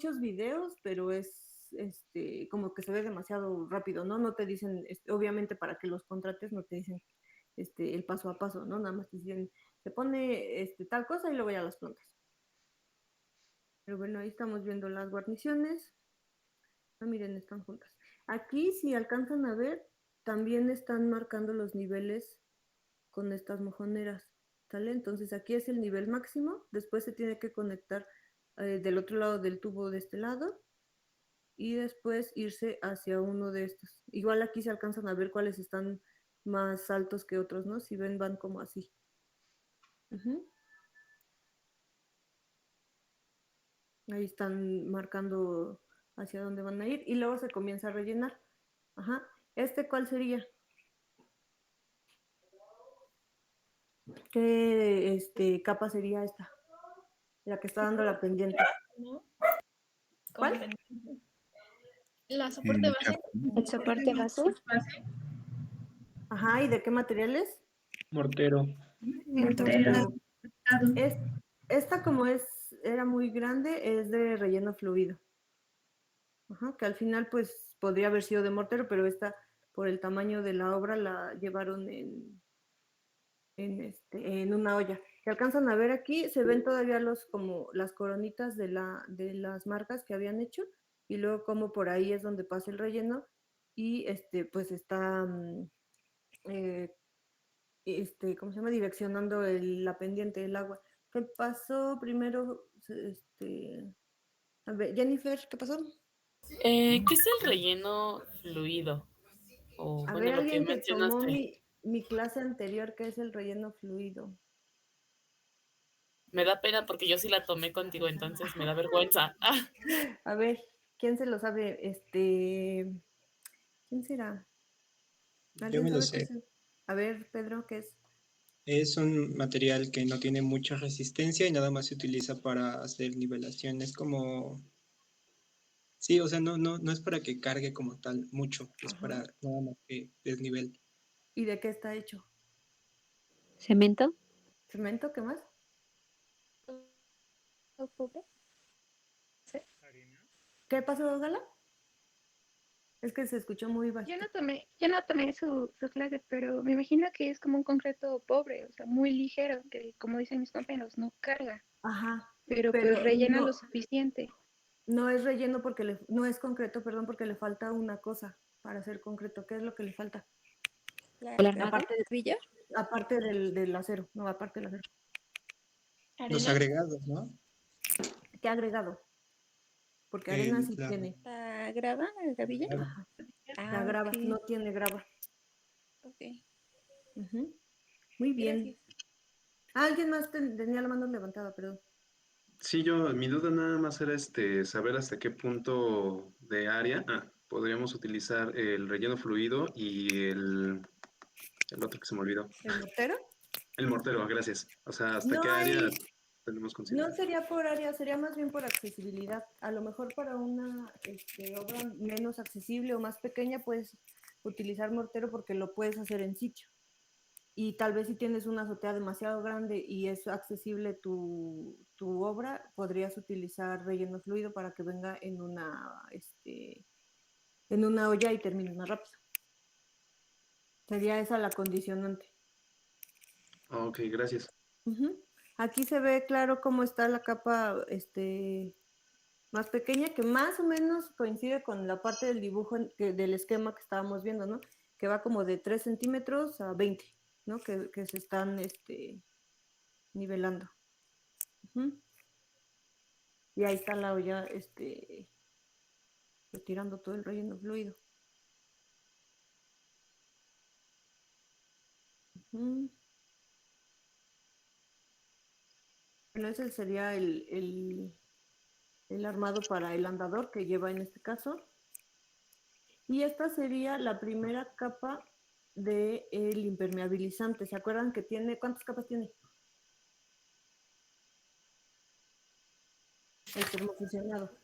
muchos videos, pero es como que se ve demasiado rápido, ¿no? No te dicen, obviamente para que los contrates no te dicen el paso a paso, ¿no? Nada más te dicen, se pone tal cosa y luego ya las plantas. Pero bueno, ahí estamos viendo las guarniciones. Ah, miren, están juntas. Aquí, si alcanzan a ver, también están marcando los niveles con estas mojoneras, ¿sale? Entonces aquí es el nivel máximo, después se tiene que conectar del otro lado del tubo de este lado y después irse hacia uno de estos. Igual aquí se alcanzan a ver cuáles están más altos que otros, ¿no? Si ven, van como así. Ujú. Ahí están marcando hacia dónde van a ir y luego se comienza a rellenar. Ajá. ¿Cuál sería? ¿Qué capa sería esta? La que está dando la pendiente. ¿No? ¿Cuál? La soporte base. El soporte base. Ajá, ¿y de qué material es? Mortero. Mortero. Esta como era muy grande, es de relleno fluido. Ajá, que al final pues podría haber sido de mortero, pero esta por el tamaño de la obra la llevaron en una olla. Que alcanzan a ver aquí, se ven todavía como las coronitas de las marcas que habían hecho y luego como por ahí es donde pasa el relleno y pues está ¿cómo se llama? Direccionando la pendiente del agua. ¿Qué pasó primero? A ver, Jennifer, ¿qué pasó? ¿Qué es el relleno fluido? O A bueno, ver, lo que alguien que tomó mencionaste. mi clase anterior, ¿qué es el relleno fluido? Me da pena porque yo sí la tomé contigo, entonces me da vergüenza. A ver, ¿quién se lo sabe? ¿Quién será? Yo ¿Alguien me lo sabe qué sé. es? A ver, Pedro, ¿qué es? Es un material que no tiene mucha resistencia y nada más se utiliza para hacer nivelación. Es como, sí, o sea, no es para que cargue como tal mucho, es Ajá. para nada más que desnivel. ¿Y de qué está hecho? Cemento. ¿Cemento? ¿Qué más? ¿Qué pasó, Gala? Es que se escuchó muy bajito. Yo no tomé su clase, pero me imagino que es como un concreto pobre, o sea, muy ligero, que como dicen mis compañeros, no carga, Ajá, pero pero pues rellena lo suficiente. no es relleno porque no es concreto, perdón, porque le falta una cosa para ser concreto. ¿Qué es lo que le falta? ¿El armado? Aparte del acero, no, aparte del acero. Los Arena. agregados, ¿no? ¿Qué agregado? Porque arena sí La tiene. ¿La grava? ¿La gravilla? grava. Ajá. La Ah, grava, ok. no tiene grava. Ok. Ujú. Muy bien. Gracias. Alguien más tenía la mano levantada, perdón. Sí, mi duda nada más era saber hasta qué punto de área podríamos utilizar el relleno fluido y el otro que se me olvidó. ¿El mortero? El mortero, gracias. O sea, hasta No qué área hay, tenemos no considerado. sería por área, sería más bien por accesibilidad. A lo mejor para una obra menos accesible o más pequeña puedes utilizar mortero porque lo puedes hacer en sitio. Y tal vez si tienes una azotea demasiado grande y es accesible tu obra, podrías utilizar relleno fluido para que venga en una olla y termine más rápido. Sería esa la condicionante. Ok, gracias. Uh-huh. Aquí se ve claro cómo está la capa más pequeña, que más o menos coincide con la parte del dibujo del esquema que estábamos viendo, ¿no? Que va como de 3 centímetros a 20, ¿no? Que se están nivelando. Uh-huh. Y ahí está la olla retirando todo el relleno fluido. Uh-huh. Bueno, ese sería el armado para el andador que lleva en este caso. Y esta sería la primera capa del impermeabilizante. ¿Se acuerdan que tiene? ¿Cuántas capas tiene? El termofusionado.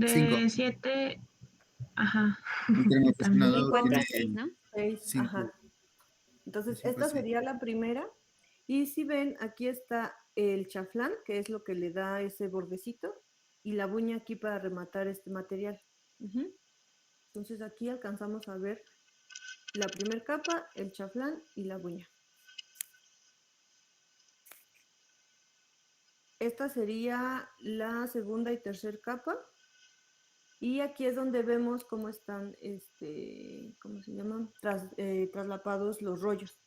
Cinco. De 7, ajá. El También. De termofusionado 4 a tiene 6, ¿no? 6, ajá. cinco, de Entonces, cinco a esta seis. sería la primera. Y si ven, aquí está el chaflán, que es lo que le da ese bordecito. y la buña aquí para rematar este material. Entonces aquí alcanzamos a ver la primera capa, el chaflán y la buña. Esta sería la segunda y tercera capa. Y aquí es donde vemos cómo están, ¿cómo se llaman? Traslapados los rollos.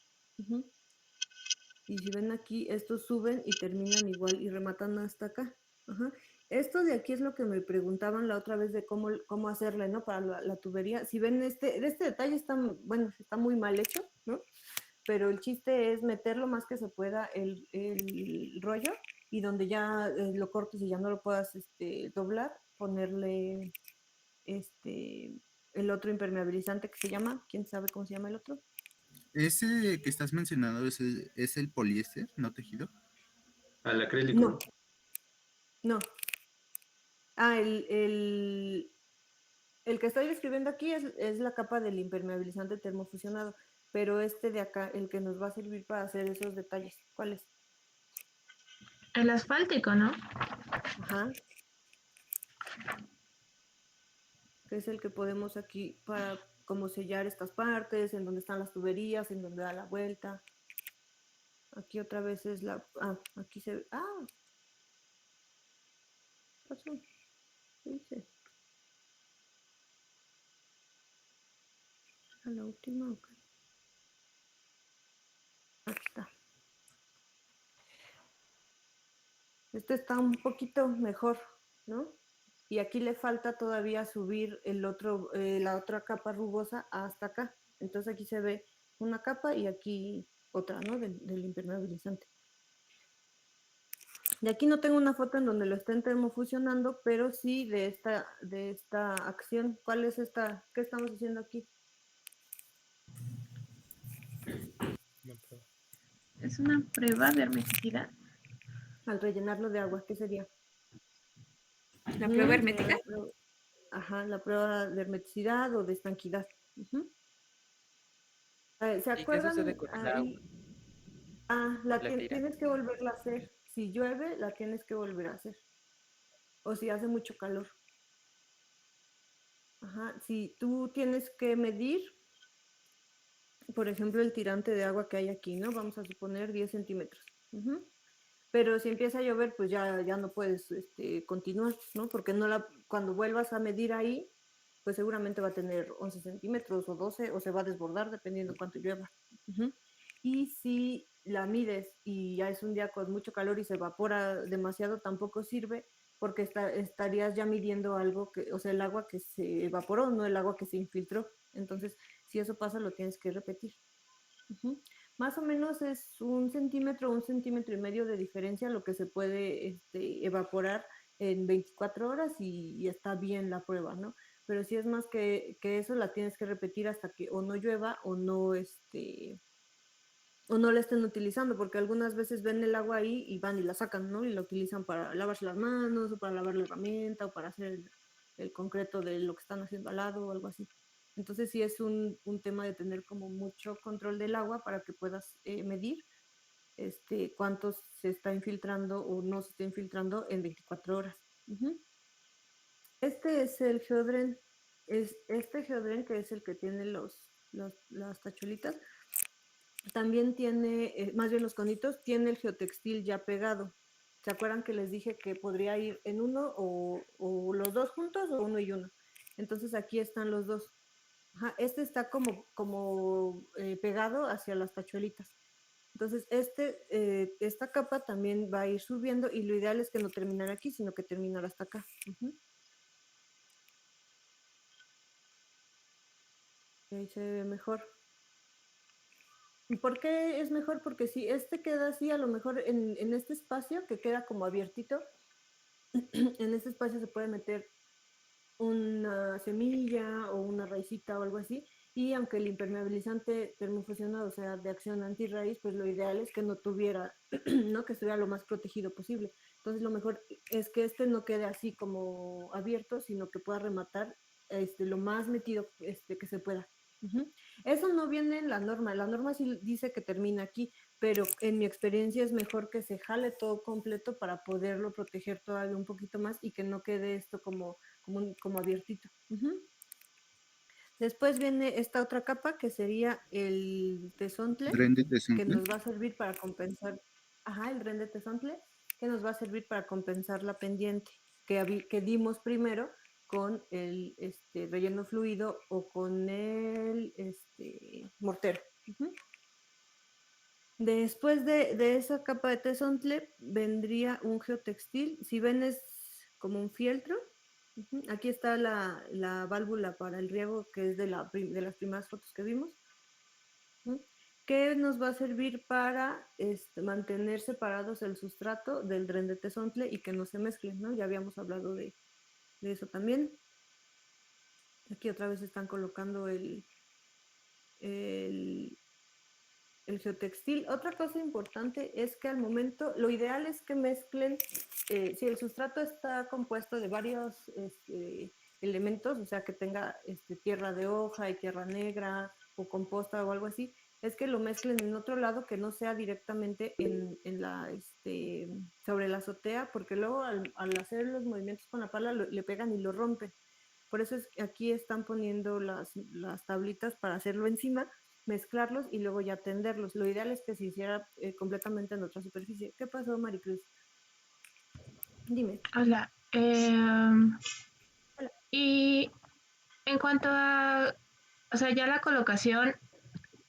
Y si ven aquí, estos suben y terminan igual y rematan hasta acá. Esto de aquí es lo que me preguntaban la otra vez de cómo hacerle, ¿no? Para la tubería. Si ven este detalle está, bueno, está muy mal hecho, ¿no? Pero el chiste es meter lo más que se pueda el rollo y donde ya lo cortes y ya no lo puedas doblar, ponerle el otro impermeabilizante que se llama, ¿quién sabe cómo se llama el otro? Ese que estás mencionando es el poliéster, no tejido. Al acrílico. No. Ah, el que estoy describiendo aquí es la capa del impermeabilizante termofusionado, pero este de acá, el que nos va a servir para hacer esos detalles, ¿cuál es? El asfáltico, ¿no? Ajá. Que es el que podemos aquí para como sellar estas partes, en donde están las tuberías, en donde da la vuelta. Aquí otra vez es aquí se ve, pasó, ¿qué dice? A la última, ok. Aquí está. Este está un poquito mejor, ¿no? Y aquí le falta todavía subir la otra capa rugosa hasta acá. Entonces aquí se ve una capa y aquí otra, ¿no? Del impermeabilizante. De aquí no tengo una foto en donde lo estén termofusionando, pero sí de esta acción. ¿Cuál es esta? ¿Qué estamos haciendo aquí? Es una prueba de hermeticidad. Al rellenarlo de agua, ¿qué sería? ¿La prueba hermética? La prueba de hermeticidad o de estanquidad. ¿Se acuerdan? ¿Y qué sucede con el agua? Tienes que volverla a hacer. Si llueve, la tienes que volver a hacer. O si hace mucho calor. Si tú tienes que medir, por ejemplo, el tirante de agua que hay aquí, ¿no? Vamos a suponer 10 centímetros. Pero si empieza a llover, pues ya no puedes continuar, ¿no? Porque cuando vuelvas a medir ahí, pues seguramente va a tener 11 centímetros o 12, o se va a desbordar dependiendo cuánto llueva. Y si la mides y ya es un día con mucho calor y se evapora demasiado, tampoco sirve porque estarías ya midiendo algo, o sea, el agua que se evaporó, no el agua que se infiltró. Entonces, si eso pasa, lo tienes que repetir. Más o menos es 1 centímetro, 1,5 centímetros de diferencia lo que se puede evaporar en 24 horas y está bien la prueba, ¿no? Pero si es más que eso, la tienes que repetir hasta que o no llueva o no la estén utilizando, porque algunas veces ven el agua ahí y van y la sacan, ¿no? Y la utilizan para lavarse las manos o para lavar la herramienta o para hacer el concreto de lo que están haciendo al lado o algo así. Entonces sí es un tema de tener como mucho control del agua para que puedas medir cuánto se está infiltrando o no se está infiltrando en 24 horas. Este es el geodren. Este geodren, que es el que tiene las tachuelitas, también tiene, más bien los conitos, tiene el geotextil ya pegado. ¿Se acuerdan que les dije que podría ir en uno o los dos juntos o uno y uno? Entonces aquí están los dos. Este está como pegado hacia las tachuelitas. Entonces esta capa también va a ir subiendo y lo ideal es que no terminara aquí, sino que terminara hasta acá. Ahí se ve mejor. ¿Por qué es mejor? Porque si queda así, a lo mejor en este espacio que queda como abiertito, en este espacio se puede meter una semilla o una raicita o algo así, y aunque el impermeabilizante termofusionado sea de acción antirraíz, pues lo ideal es que no tuviera, ¿no? Que estuviera lo más protegido posible. Entonces lo mejor es que no quede así como abierto, sino que pueda rematar lo más metido que se pueda. Eso no viene en la norma sí dice que termina aquí, pero en mi experiencia es mejor que se jale todo completo para poderlo proteger todavía un poquito más y que no quede esto como abiertito. Después viene esta otra capa que sería el tesontle, Dren de que tesontle. nos va a servir para compensar, el dren de tesontle, que nos va a servir para compensar la pendiente que dimos primero con el relleno fluido o con el mortero. Después de esa capa de tesontle vendría un geotextil. Si ven, es como un fieltro. Aquí está la válvula para el riego, que es de las primeras fotos que vimos, que nos va a servir para mantener separados el sustrato del dren de tesontle y que no se mezclen, ¿no? Ya habíamos hablado de eso también. Aquí otra vez están colocando el geotextil. Otra cosa importante es que al momento, lo ideal es que mezclen, si el sustrato está compuesto de varios elementos, o sea, que tenga tierra de hoja y tierra negra o composta o algo así, es que lo mezclen en otro lado que no sea directamente sobre la azotea, porque luego al hacer los movimientos con la pala le pegan y lo rompen. Por eso aquí están poniendo las tablitas para hacerlo encima, mezclarlos y luego ya tenderlos. Lo ideal es que se hiciera completamente en otra superficie. ¿Qué pasó, Maricruz? Dime. Hola. Y en cuanto a, o sea, ya la colocación,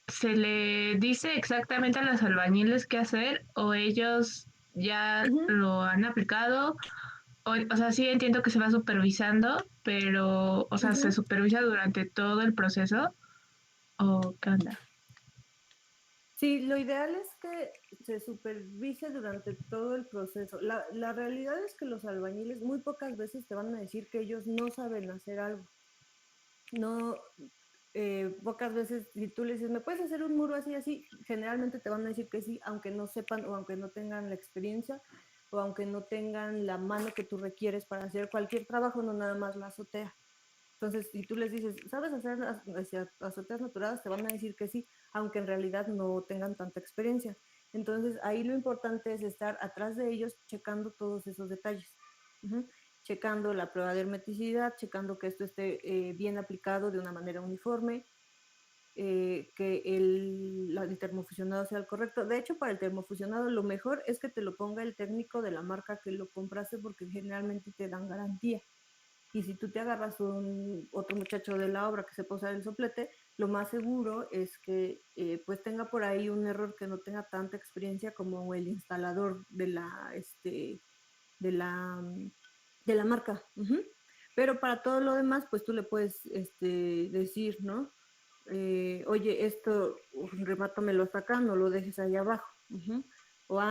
¿se le dice exactamente a los albañiles qué hacer o ellos ya lo han aplicado? O sea, sí entiendo que se va supervisando, pero, o sea, ¿se supervisa durante todo el proceso o qué onda? Sí, lo ideal es que se supervise durante todo el proceso. La realidad es que los albañiles muy pocas veces te van a decir que ellos no saben hacer algo. No, pocas veces si tú les dices, ¿me puedes hacer un muro así, así? Generalmente te van a decir que sí, aunque no sepan o aunque no tengan la experiencia o aunque no tengan la mano que tú requieres para hacer cualquier trabajo, no nada más la azotea. Entonces, si tú les dices, ¿sabes hacer las azoteas naturadas? Te van a decir que sí, aunque en realidad no tengan tanta experiencia. Entonces, ahí lo importante es estar atrás de ellos checando todos esos detalles. Checando la prueba de hermeticidad, checando que esto esté bien aplicado de una manera uniforme, que el termofusionado sea el correcto. De hecho, para el termofusionado lo mejor es que te lo ponga el técnico de la marca que lo compraste porque generalmente te dan garantía. Y si tú te agarras otro muchacho de la obra que sepa usar el soplete, lo más seguro es que pues tenga por ahí un error que no tenga tanta experiencia como el instalador de la marca. Pero para todo lo demás, pues tú le puedes decir, ¿no? Oye, esto remátamelo hasta acá, no lo dejes ahí abajo. O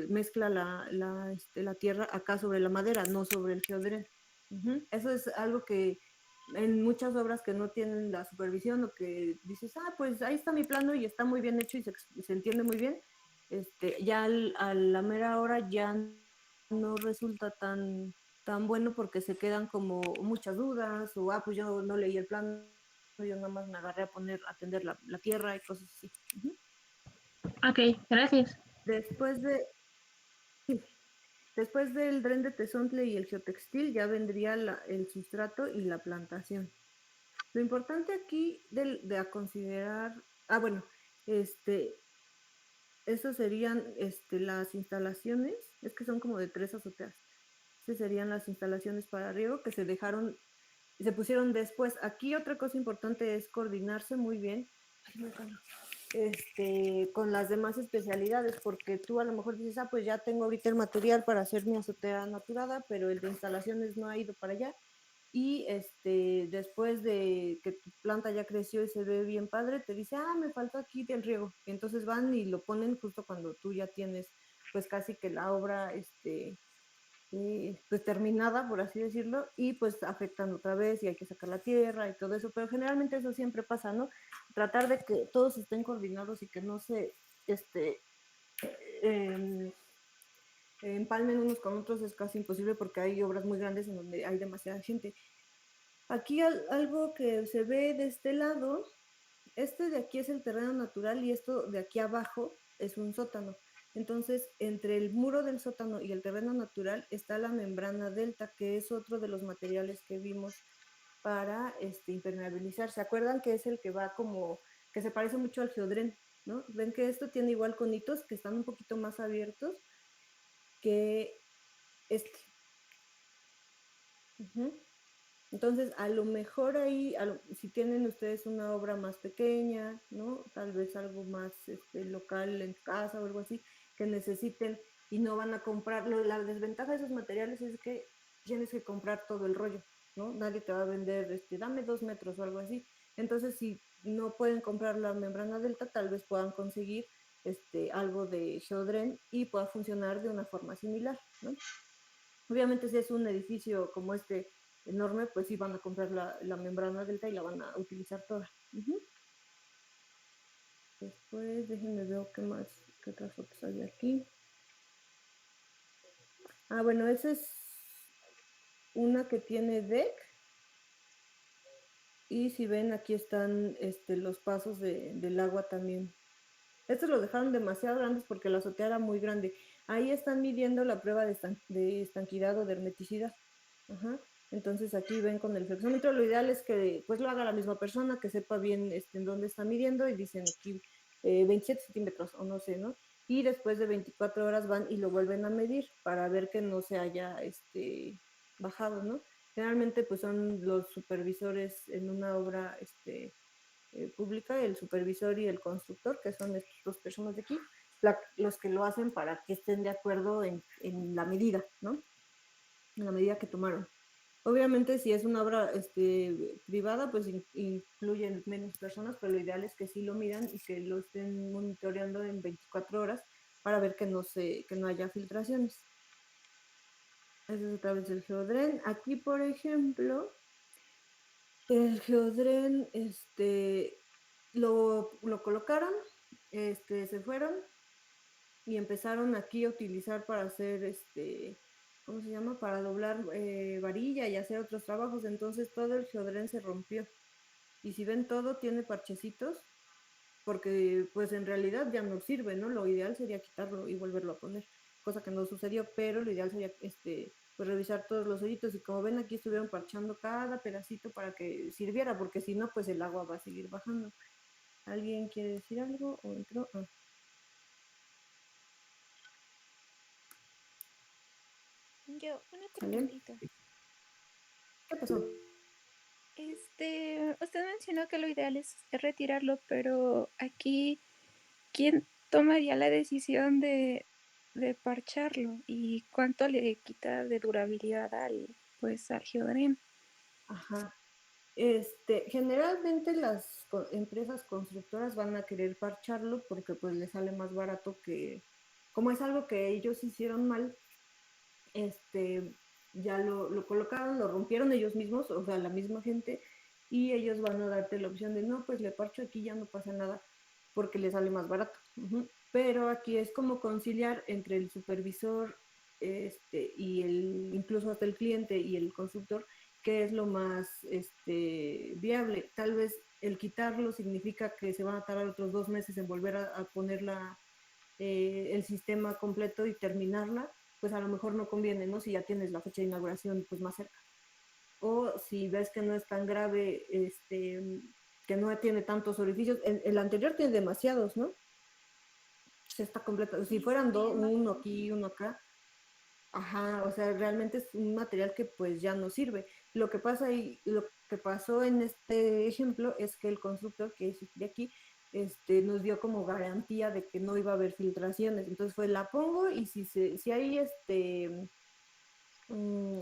mezcla la tierra acá sobre la madera, no sobre el geodren. Eso es algo que en muchas obras que no tienen la supervisión o que dices, pues ahí está mi plano y está muy bien hecho y se entiende muy bien, ya a la mera hora ya no resulta tan bueno porque se quedan como muchas dudas o pues yo no leí el plano, yo nada más me agarré a tender la tierra y cosas así. Ok, gracias. Después del dren de tesontle y el geotextil ya vendría el sustrato y la plantación. Lo importante aquí de a considerar, esas serían las instalaciones, es que son como de 3 azoteas. Esas serían las instalaciones para riego que se pusieron después. Aquí otra cosa importante es coordinarse muy bien con las demás especialidades, porque tú a lo mejor dices, pues ya tengo ahorita el material para hacer mi azotea naturada, pero el de instalaciones no ha ido para allá. Y después de que tu planta ya creció y se ve bien padre, te dice, me falta aquí del riego. Y entonces van y lo ponen justo cuando tú ya tienes pues casi que la obra pues terminada, por así decirlo, y pues afectan otra vez y hay que sacar la tierra y todo eso, pero generalmente eso siempre pasa, ¿no? Tratar de que todos estén coordinados y que no se empalmen unos con otros es casi imposible porque hay obras muy grandes en donde hay demasiada gente. Aquí algo que se ve de este lado este de aquí es el terreno natural y esto de aquí abajo es un sótano. Entonces, entre el muro del sótano y el terreno natural está la membrana delta, que es otro de los materiales que vimos para impermeabilizar. ¿Se acuerdan que es el que va como, que se parece mucho al geodrén, ¿no? Ven que esto tiene igual conitos que están un poquito más abiertos que este. Entonces, a lo mejor ahí, si tienen ustedes una obra más pequeña, ¿no? Tal vez algo más local en casa o algo así, que necesiten y no van a comprarlo. La desventaja de esos materiales es que tienes que comprar todo el rollo, ¿no? Nadie te va a vender, dame 2 metros o algo así. Entonces, si no pueden comprar la membrana delta, tal vez puedan conseguir algo de geodrén y pueda funcionar de una forma similar, ¿no? Obviamente si es un edificio como enorme, pues sí van a comprar la membrana delta y la van a utilizar toda. Después, déjenme ver qué otras fotos hay aquí. Ah, bueno, esa es una que tiene deck. Y si ven, aquí están los pasos del agua también. Estos los dejaron demasiado grandes porque la azotea era muy grande. Ahí están midiendo la prueba de estanquidad o de hermeticidad. Ajá. Entonces aquí ven con el flexómetro. Lo ideal es que pues lo haga la misma persona, que sepa bien en dónde está midiendo y dicen aquí 27 centímetros o no sé, ¿no? Y después de 24 horas van y lo vuelven a medir para ver que no se haya bajado, ¿no? Generalmente pues son los supervisores en una obra pública, el supervisor y el constructor, que son estas dos personas de aquí, los que lo hacen para que estén de acuerdo en la medida, ¿no? En la medida que tomaron. Obviamente, si es una obra privada, pues incluyen menos personas, pero lo ideal es que sí lo midan y que lo estén monitoreando en 24 horas para ver que no haya filtraciones. Ese es otra vez el geodrén. Aquí, por ejemplo, el geodrén, lo colocaron, se fueron y empezaron aquí a utilizar para hacer, ¿cómo se llama? Para doblar varilla y hacer otros trabajos. Entonces todo el geodrén se rompió. Y si ven, todo tiene parchecitos, porque pues en realidad ya no sirve, ¿no? Lo ideal sería quitarlo y volverlo a poner, cosa que no sucedió, pero lo ideal sería pues revisar todos los hoyitos, y como ven aquí estuvieron parchando cada pedacito para que sirviera, porque si no pues el agua va a seguir bajando. ¿Alguien quiere decir algo o entró? Ah. Yo, una ¿Vale? preguntita. ¿Qué pasó? Usted mencionó que lo ideal es retirarlo, pero aquí, ¿quién tomaría la decisión de parcharlo? ¿Y cuánto le quita de durabilidad al geodrén? Ajá. Generalmente las empresas constructoras van a querer parcharlo porque pues les sale más barato, que como es algo que ellos hicieron mal, ya lo colocaron, lo rompieron ellos mismos, o sea, la misma gente, y ellos van a darte la opción de no, pues le parcho aquí, ya no pasa nada, porque le sale más barato. Pero aquí es como conciliar entre el supervisor y incluso hasta el cliente y el constructor, que es lo más viable. Tal vez el quitarlo significa que se van a tardar otros 2 meses en volver a poner el sistema completo y terminarla, pues a lo mejor no conviene, ¿no? Si ya tienes la fecha de inauguración pues más cerca. O si ves que no es tan grave, que no tiene tantos orificios. El anterior tiene demasiados, ¿no? Se está completo. Si fueran uno aquí, uno acá, ajá, o sea, realmente es un material que pues ya no sirve. Lo que pasa y lo que pasó en este ejemplo es que el constructor, que es de aquí, nos dio como garantía de que no iba a haber filtraciones. Entonces fue, la pongo, y si hay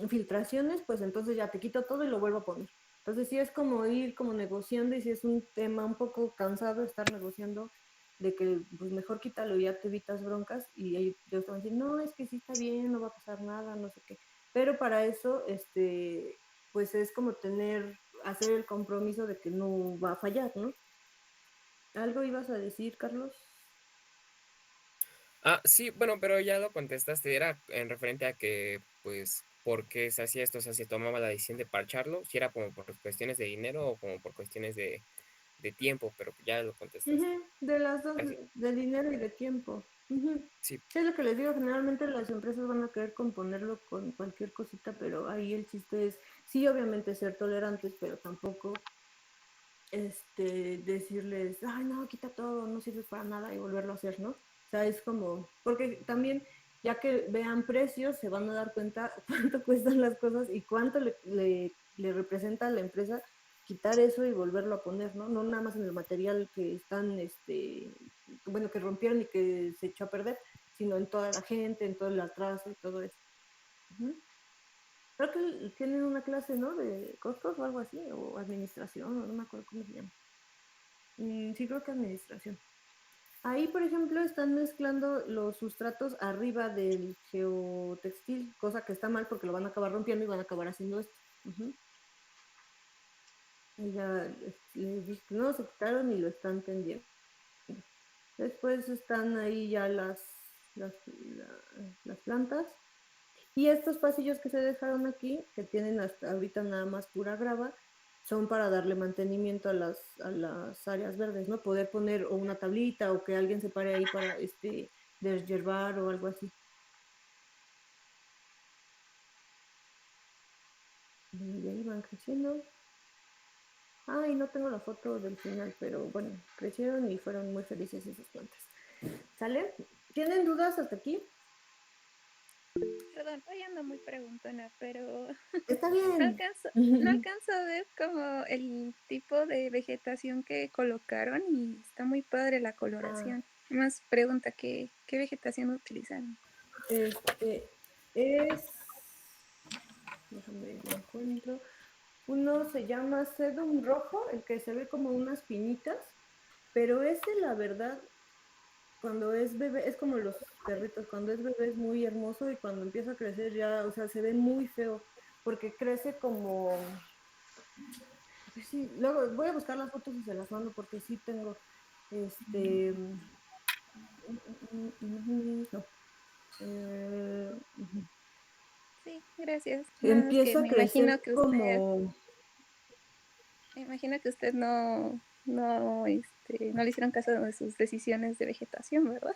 filtraciones, pues entonces ya te quito todo y lo vuelvo a poner. Entonces sí es como ir como negociando, y sí es un tema un poco cansado estar negociando, de que pues mejor quítalo y ya te evitas broncas, y ellos te van a decir, no, es que sí está bien, no va a pasar nada, no sé qué. Pero para eso, pues es como hacer el compromiso de que no va a fallar, ¿no? ¿Algo ibas a decir, Carlos? Sí, bueno, pero ya lo contestaste, era en referente a que, pues, ¿por qué se hacía esto? O sea, se tomaba la decisión de parcharlo, si era como por cuestiones de dinero o como por cuestiones de tiempo, pero ya lo contestaste. De las dos, Así, de dinero y de tiempo. sí, Sí, es lo que les digo, generalmente las empresas van a querer componerlo con cualquier cosita, pero ahí el chiste es, sí, obviamente ser tolerantes, pero tampoco decirles, ay, no, quita todo, no sirve para nada y volverlo a hacer, ¿no? O sea, es como, porque también, ya que vean precios, se van a dar cuenta cuánto cuestan las cosas y cuánto le representa a la empresa quitar eso y volverlo a poner, ¿no? No nada más en el material que están, bueno, que rompieron y que se echó a perder, sino en toda la gente, en todo el atraso y todo eso. Creo que tienen una clase, ¿no? De costos o algo así, o administración, no me acuerdo cómo se llama. Sí, creo que administración. Ahí, por ejemplo, están mezclando los sustratos arriba del geotextil, cosa que está mal porque lo van a acabar rompiendo y van a acabar haciendo esto. Y ya les dije que no, se quitaron y lo están tendiendo. Después están ahí ya las plantas. Y estos pasillos que se dejaron aquí, que tienen hasta ahorita nada más pura grava, son para darle mantenimiento a las áreas verdes, ¿no? Poder poner o una tablita o que alguien se pare ahí para deshiervar o algo así. Y ahí van creciendo. Ay, no tengo la foto del final, pero bueno, crecieron y fueron muy felices esas plantas. ¿Sale? ¿Tienen dudas hasta aquí? Perdón, hoy ando muy preguntona, pero Está no bien. alcanzo a ver como el tipo de vegetación que colocaron y está muy padre la coloración. Más pregunta, ¿qué vegetación utilizaron? Déjame ver, lo encuentro. Uno se llama sedum rojo, el que se ve como unas pinitas, pero ese, la verdad, cuando es bebé, es como los perritos, cuando es bebé es muy hermoso y cuando empieza a crecer ya, o sea, se ve muy feo, porque crece como, a ver si, luego voy a buscar las fotos y se las mando porque sí tengo, no, Sí, gracias. Nada más que empieza a crecer como, me imagino que usted no le hicieron caso de sus decisiones de vegetación, ¿verdad?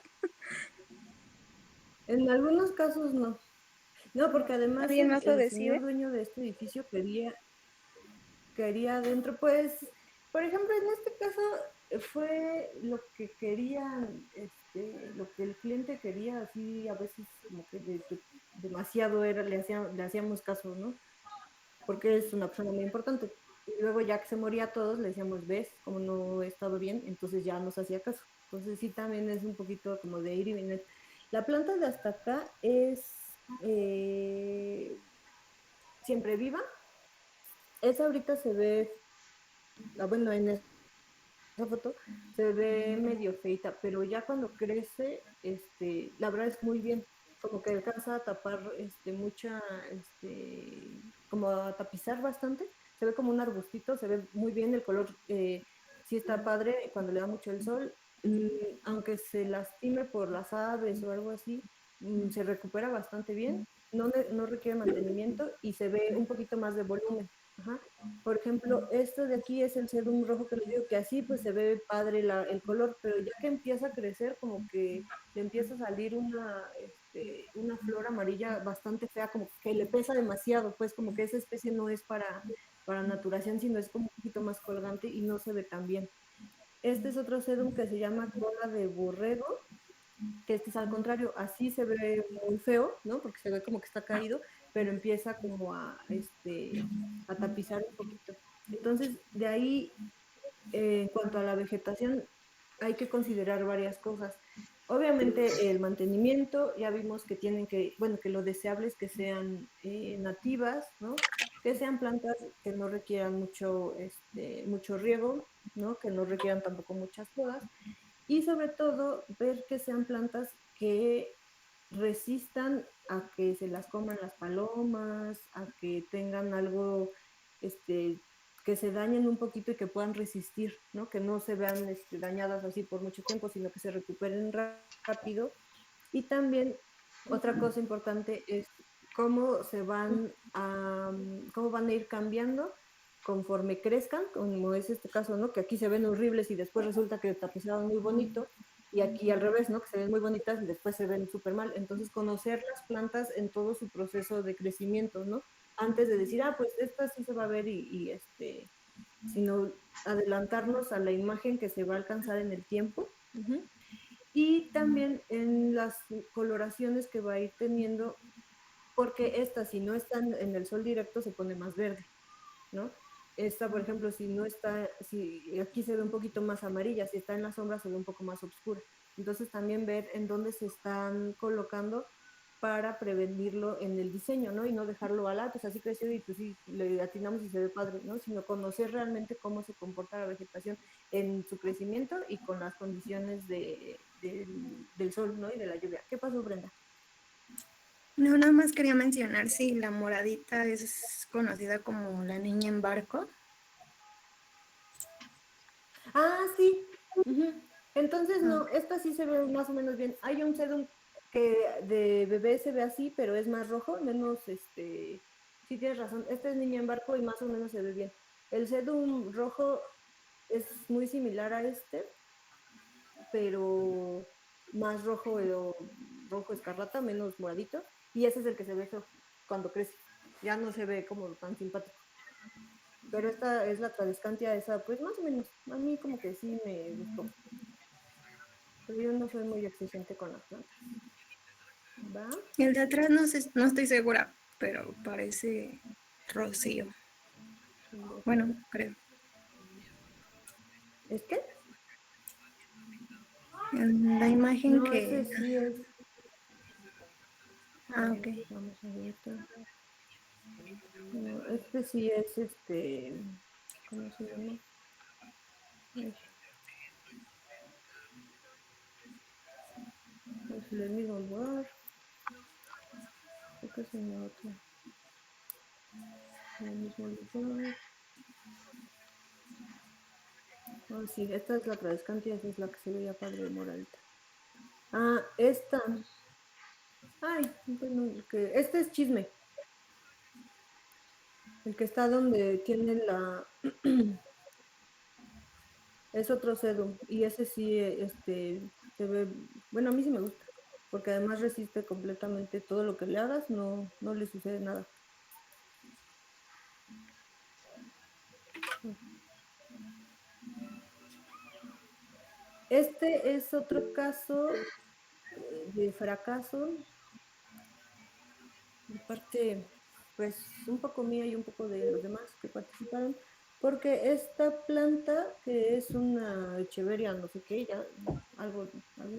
en algunos casos no. No, porque además ¿Alguien más lo el decide? señor dueño de este edificio quería adentro, pues, por ejemplo, en este caso fue lo que querían, lo que el cliente quería, así a veces como que demasiado era, le hacíamos caso, ¿no? Porque es una persona muy importante. Y luego ya que se moría a todos, le decíamos, ves, como no he estado bien, entonces ya nos hacía caso. Entonces sí, también es un poquito como de ir y venir. La planta de hasta acá es siempre viva. Esa ahorita se ve, bueno, en esa foto se ve medio feita, pero ya cuando crece, la verdad es muy bien, como que alcanza a tapar como a tapizar bastante, se ve como un arbustito, se ve muy bien el color, sí está padre cuando le da mucho el sol, aunque se lastime por las aves o algo así, se recupera bastante bien, no requiere mantenimiento y se ve un poquito más de volumen. Ajá. Por ejemplo, esto de aquí es el sedum rojo que les digo que así pues se ve padre el color, pero ya que empieza a crecer como que le empieza a salir una flor amarilla bastante fea, como que le pesa demasiado, pues como que esa especie no es para naturación, sino es como un poquito más colgante y no se ve tan bien. Este es otro sedum que se llama cola de borrego, que este es al contrario, así se ve muy feo, ¿no? Porque se ve como que está caído, pero empieza como a tapizar un poquito. Entonces, de ahí, en cuanto a la vegetación, hay que considerar varias cosas. Obviamente el mantenimiento, ya vimos que tienen que, bueno, que lo deseable es que sean nativas, ¿no? Que sean plantas que no requieran mucho riego, ¿no? Que no requieran tampoco muchas podas y sobre todo ver que sean plantas que resistan a que se las coman las palomas, a que tengan algo, que se dañen un poquito y que puedan resistir, ¿no? Que no se vean dañadas así por mucho tiempo, sino que se recuperen rápido. Y también otra cosa importante es cómo van a ir cambiando conforme crezcan, como es este caso, ¿no? Que aquí se ven horribles y después resulta que el tapizado es muy bonito, y aquí al revés, ¿no? Que se ven muy bonitas y después se ven súper mal. Entonces, conocer las plantas en todo su proceso de crecimiento, ¿no? Antes de decir, pues esta sí se va a ver sino adelantarnos a la imagen que se va a alcanzar en el tiempo. Uh-huh. Y también en las coloraciones que va a ir teniendo, porque esta, si no están en el sol directo, se pone más verde, ¿no? Esta, por ejemplo, si aquí se ve un poquito más amarilla, si está en la sombra se ve un poco más oscura. Entonces también ver en dónde se están colocando para prevenirlo en el diseño, ¿no? Y no dejarlo pues así creció y pues sí, le atinamos y se ve padre, ¿no? Sino conocer realmente cómo se comporta la vegetación en su crecimiento y con las condiciones del sol, ¿no? Y de la lluvia. ¿Qué pasó, Brenda? No, nada más quería mencionar si la moradita es conocida como la niña en barco. Sí. Uh-huh. Entonces, no, esta sí se ve más o menos bien. Hay un sedum que de bebé se ve así, pero es más rojo, menos, sí tienes razón. Esta es niña en barco y más o menos se ve bien. El sedum rojo es muy similar a este, pero más rojo, rojo escarlata, menos moradito. Y ese es el que se ve feo cuando crece. Ya no se ve como tan simpático. Pero esta es la Tradescantia, esa, pues más o menos. A mí como que sí me gustó. Pero yo no soy muy exigente con las plantas. ¿Va? El de atrás no estoy segura, pero parece rocío. Bueno, creo. ¿Es qué? En la imagen no, que... ese sí es... ok. Vamos a ver. No, este sí es ¿cómo se llama? Es el mismo lugar. Creo que es en la otra. En el mismo lugar. Sí, esta es la Tradescantia, esa es la que se veía padre de moradita. Esta. Bueno, este es Chisme. El que está donde tiene es otro sedum. Y ese sí, se ve... Bueno, a mí sí me gusta. Porque además resiste completamente todo lo que le hagas, no le sucede nada. Este es otro caso de fracaso. De parte, pues, un poco mía y un poco de los demás que participaron. Porque esta planta, que es una echeveria, no sé qué,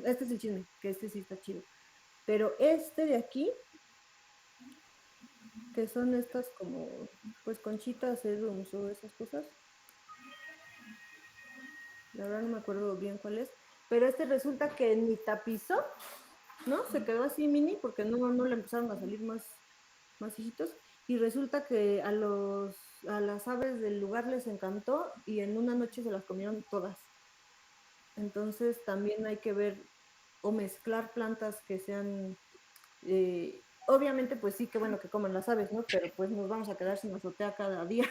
este es el chisme, que este sí está chido. Pero este de aquí, que son estas como, pues, conchitas, sedums o esas cosas. La verdad no me acuerdo bien cuál es. Pero este resulta que ni tapizó, ¿no? Se quedó así mini porque no le empezaron a salir más hijitos. Y resulta que a las aves del lugar les encantó y en una noche se las comieron todas. Entonces también hay que ver o mezclar plantas que sean... obviamente pues sí que bueno que coman las aves, ¿no? Pero pues nos vamos a quedar sin azotea cada día.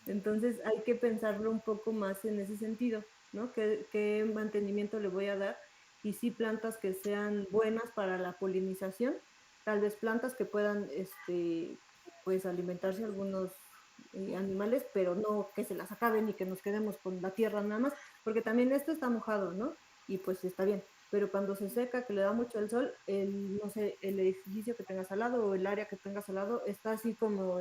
Entonces hay que pensarlo un poco más en ese sentido, ¿no? ¿Qué mantenimiento le voy a dar? Y sí plantas que sean buenas para la polinización, tal vez plantas que puedan, pues alimentarse algunos animales, pero no que se las acaben y que nos quedemos con la tierra nada más, porque también esto está mojado, ¿no? Y pues está bien, pero cuando se seca, que le da mucho el sol, no sé, el edificio que tengas al lado o el área que tengas al lado está así como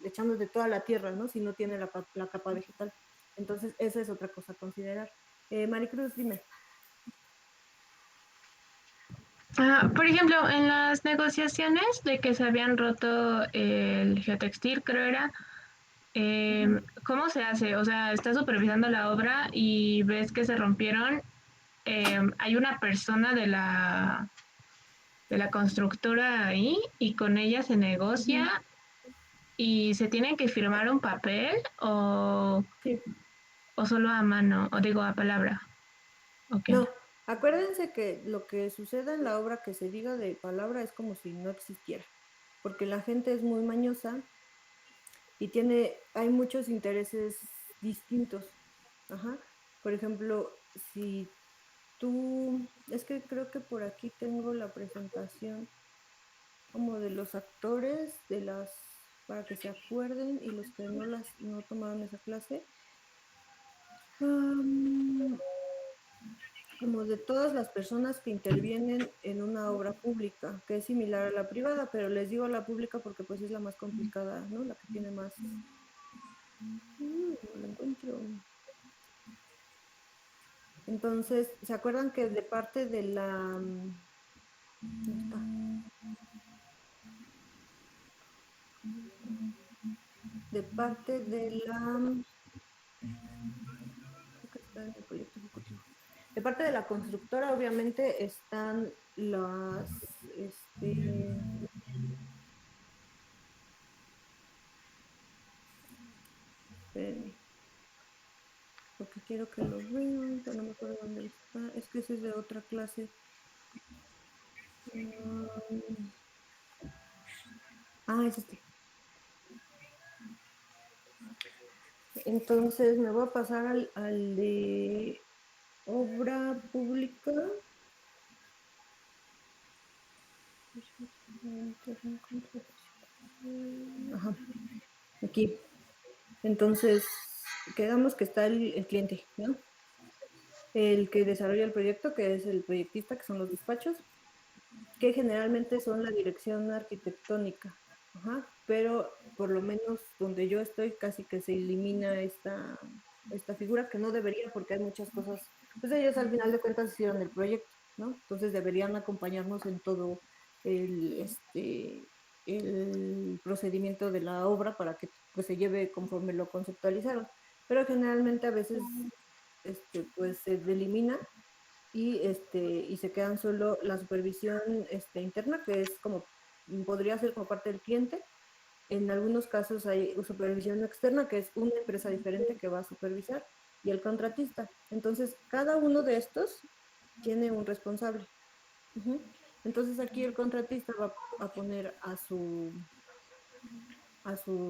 echando de toda la tierra, ¿no? Si no tiene la capa vegetal. Entonces, esa es otra cosa a considerar. Maricruz, dime. Por ejemplo, en las negociaciones de que se habían roto el geotextil, creo era, ¿cómo se hace? O sea, estás supervisando la obra y ves que se rompieron. Hay una persona de la constructora ahí y con ella se negocia y se tiene que firmar un papel Sí. o solo a mano, o digo a palabra. Okay. No, acuérdense que lo que suceda en la obra que se diga de palabra es como si no existiera, porque la gente es muy mañosa y hay muchos intereses distintos. Ajá. Por ejemplo, si es que creo que por aquí tengo la presentación como de los actores, para que se acuerden, y los que no tomaron esa clase. Como de todas las personas que intervienen en una obra pública, que es similar a la privada, pero les digo la pública porque pues es la más complicada, ¿no? La que tiene más... no lo encuentro. Entonces, ¿se acuerdan que de parte de la... ¿dónde está? De parte de la... creo que está en el proyecto ejecutivo. De parte de la constructora, obviamente, están las... espérenme, porque quiero que lo vean, pero no me acuerdo dónde está. Es que ese es de otra clase. Es este. Entonces me voy a pasar al de obra pública. Ajá. Aquí. Entonces, quedamos que está el cliente, ¿no? El que desarrolla el proyecto, que es el proyectista, que son los despachos, que generalmente son la dirección arquitectónica. Ajá. Pero por lo menos donde yo estoy casi que se elimina esta figura, que no debería, porque hay muchas cosas, pues ellos al final de cuentas hicieron el proyecto, ¿no? Entonces deberían acompañarnos en todo el procedimiento de la obra para que pues se lleve conforme lo conceptualizaron. Pero generalmente a veces pues se elimina y se quedan solo la supervisión interna, que es como podría ser como parte del cliente. En algunos casos hay supervisión externa, que es una empresa diferente que va a supervisar, y el contratista. Entonces, cada uno de estos tiene un responsable. Entonces, aquí el contratista va a poner a su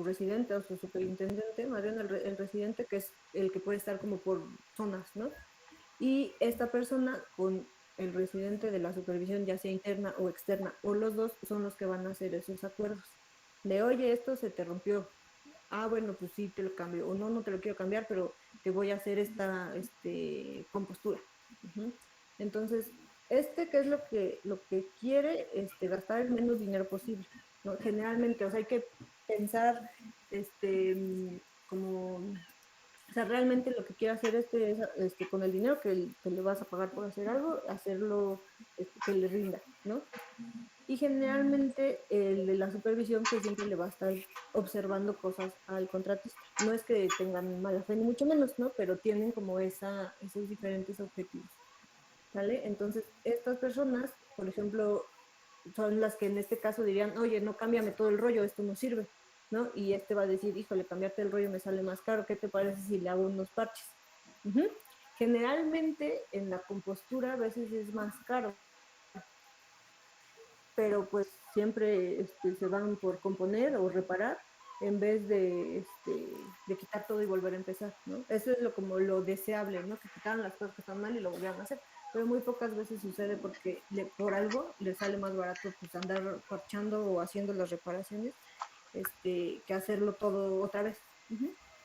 residente o su superintendente, más bien el residente, que es el que puede estar como por zonas, ¿no? Y esta persona con el residente de la supervisión, ya sea interna o externa, o los dos, son los que van a hacer esos acuerdos. De, oye, esto se te rompió. Bueno, pues sí, te lo cambio. O no, no te lo quiero cambiar, pero te voy a hacer esta compostura. Entonces, ¿qué es lo que quiere? Gastar el menos dinero posible, ¿no? Generalmente, o sea, hay que pensar como... O sea, realmente lo que quiere hacer es con el dinero que le vas a pagar por hacer algo, hacerlo que le rinda, ¿no? Y generalmente el de la supervisión pues siempre le va a estar observando cosas al contratista. No es que tengan mala fe ni mucho menos, ¿no? Pero tienen como esos diferentes objetivos, ¿vale? Entonces, estas personas, por ejemplo, son las que en este caso dirían, oye, no, cámbiame todo el rollo, esto no sirve, ¿no? Y va a decir, híjole, cambiarte el rollo me sale más caro, ¿qué te parece si le hago unos parches? Generalmente en la compostura a veces es más caro, pero pues siempre se van por componer o reparar en vez de quitar todo y volver a empezar, ¿no? Eso es como lo deseable, ¿no? Que quitaran las cosas que están mal y lo volvieran a hacer, pero muy pocas veces sucede porque por algo le sale más barato pues andar parchando o haciendo las reparaciones que hacerlo todo otra vez.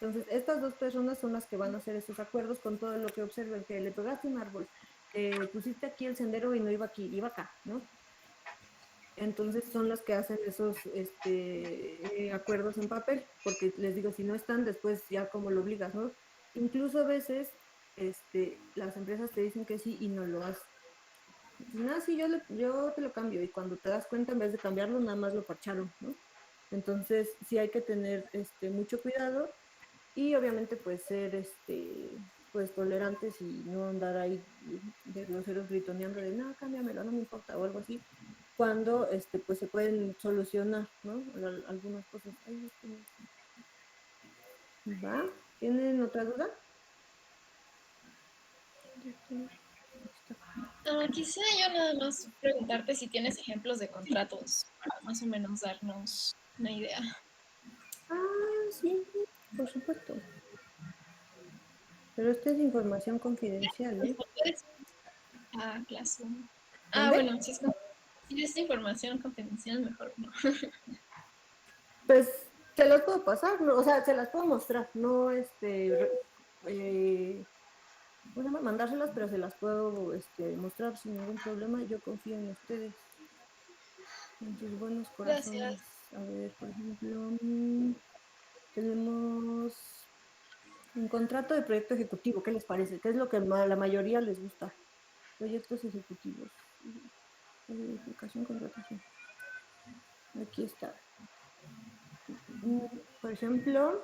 Entonces, estas dos personas son las que van a hacer esos acuerdos con todo lo que observen, que le pegaste un árbol, que pusiste aquí el sendero y no iba aquí, iba acá, ¿no? Entonces son las que hacen esos acuerdos en papel, porque les digo, si no están, después ya como lo obligas, ¿no? Incluso a veces las empresas te dicen que sí y no lo hacen. No, sí, yo te lo cambio, y cuando te das cuenta, en vez de cambiarlo, nada más lo parcharon, ¿no? Entonces sí hay que tener mucho cuidado y obviamente pues ser pues tolerantes y no andar ahí de groseros gritoneando de no, cámbiamelo, no me importa o algo así, cuando pues se pueden solucionar, ¿no? Algunas cosas. ¿Va? ¿Tienen otra duda? Quisiera yo nada más preguntarte si tienes ejemplos de contratos para más o menos darnos una idea. Sí, por supuesto. Pero esta es información confidencial, ¿eh? Ah, clase. ¿Dónde? Bueno, si es información confidencial, mejor no. Pues se las puedo pasar, ¿no? O sea, se las puedo mostrar, no ¿cómo se llama? Mandárselas, pero se las puedo mostrar sin ningún problema. Yo confío en ustedes, en sus buenos corazones. Gracias. A ver, por ejemplo, tenemos un contrato de proyecto ejecutivo. ¿Qué les parece? ¿Qué es lo que la mayoría les gusta? Proyectos ejecutivos. Verificación, contratación. Aquí está. Por ejemplo,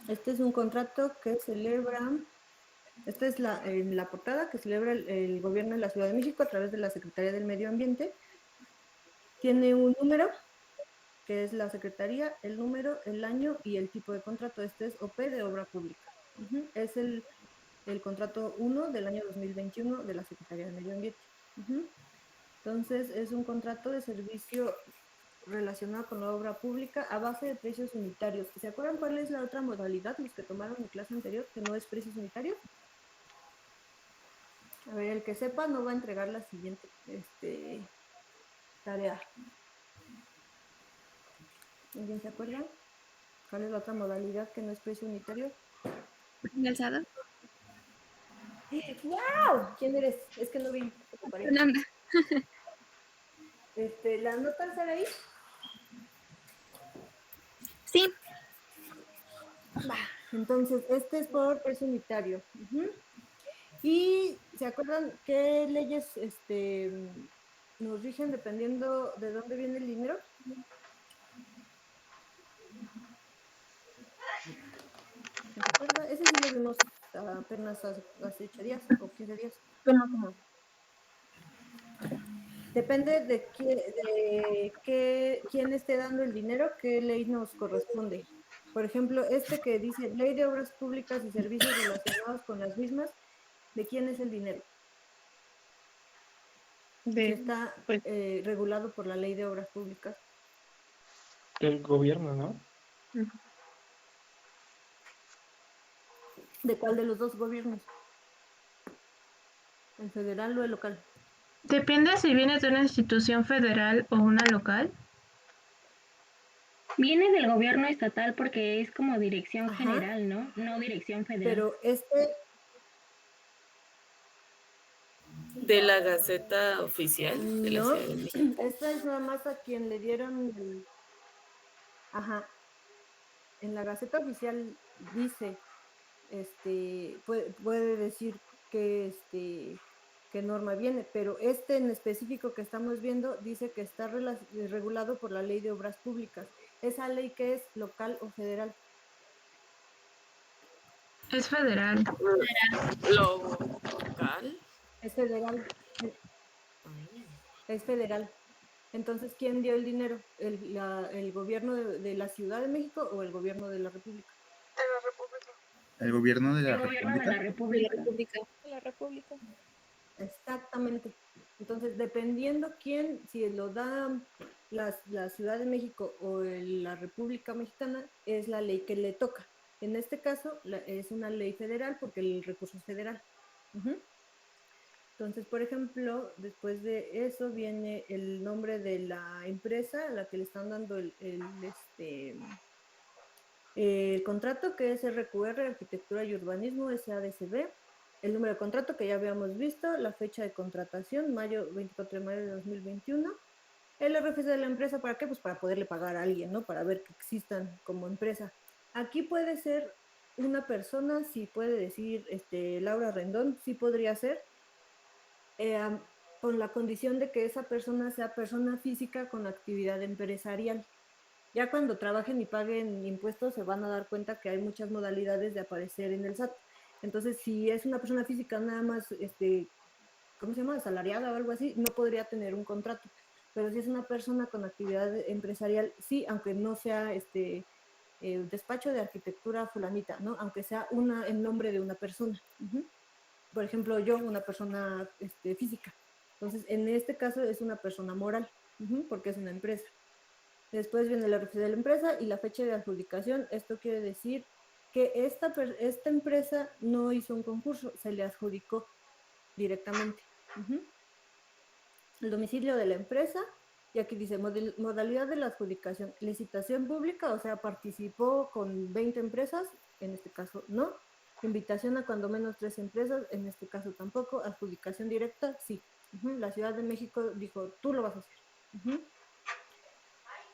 este es un contrato que celebra, esta es en la portada que celebra el gobierno de la Ciudad de México a través de la Secretaría del Medio Ambiente. Tiene un número, que es la Secretaría, el número, el año y el tipo de contrato. Este es OP de obra pública. Es el contrato 1 del año 2021 de la Secretaría del Medio Ambiente. Entonces, es un contrato de servicio relacionado con la obra pública a base de precios unitarios. ¿Se acuerdan cuál es la otra modalidad, los que tomaron en clase anterior, que no es precios unitarios? A ver, el que sepa no va a entregar la siguiente tarea. ¿Alguien se acuerda? ¿Cuál es la otra modalidad que no es precio unitario? ¿Alzado? ¡Wow! ¿Quién eres? Es que no vi. Fernanda. ¿La nota sale ahí? Sí. Va. Entonces, este es por precio unitario. ¿Y se acuerdan qué leyes nos rigen dependiendo de dónde viene el dinero? ¿Se acuerda? Ese sí lo vimos apenas hace 8 días o 15 días. ¿Cómo? Depende de quién esté dando el dinero, qué ley nos corresponde. Por ejemplo, este que dice Ley de Obras Públicas y Servicios relacionados con las mismas, ¿de quién es el dinero? Si está regulado por la Ley de Obras Públicas. El gobierno, ¿no? ¿De cuál de los dos gobiernos? ¿El federal o el local? Depende si viene de una institución federal o una local. Viene del gobierno estatal porque es como dirección general, ¿no? No dirección federal. Pero ¿De la Gaceta Oficial de la no, Ciudad de México? esta es nada más a quien le dieron en la Gaceta Oficial dice, puede decir que qué norma viene, pero en específico que estamos viendo dice que está regulado por la Ley de Obras Públicas. ¿Esa ley qué es, local o federal? Es federal. ¿Local? Es federal. Es federal. Entonces, ¿quién dio el dinero? ¿El gobierno de la Ciudad de México o el gobierno de la República? De la República. ¿El gobierno de la República? De la República. Exactamente. Entonces, dependiendo quién, si lo da la Ciudad de México o la República Mexicana, es la ley que le toca. En este caso, es una ley federal porque el recurso es federal. Entonces, por ejemplo, después de eso viene el nombre de la empresa a la que le están dando el contrato, que es RQR, Arquitectura y Urbanismo, SADCB. El número de contrato que ya habíamos visto, la fecha de contratación, 24 de mayo de 2021. El RFC de la empresa, ¿para qué? Pues para poderle pagar a alguien, ¿no? Para ver que existan como empresa. Aquí puede ser una persona, si puede decir Laura Rendón, sí podría ser, con la condición de que esa persona sea persona física con actividad empresarial. Ya cuando trabajen y paguen impuestos se van a dar cuenta que hay muchas modalidades de aparecer en el SAT. Entonces, si es una persona física nada más, ¿cómo se llama? Asalariada o algo así, no podría tener un contrato. Pero si es una persona con actividad empresarial, sí, aunque no sea despacho de arquitectura fulanita, ¿no? Aunque sea en nombre de una persona. Por ejemplo, yo, una persona física. Entonces, en este caso es una persona moral, porque es una empresa. Después viene la referencia de la empresa y la fecha de adjudicación. Esto quiere decir que esta empresa no hizo un concurso, se le adjudicó directamente. El domicilio de la empresa, y aquí dice modalidad de la adjudicación, licitación pública, o sea, participó con 20 empresas, en este caso no. Invitación a cuando menos 3 empresas, en este caso tampoco. Adjudicación directa, sí. La Ciudad de México dijo, tú lo vas a hacer.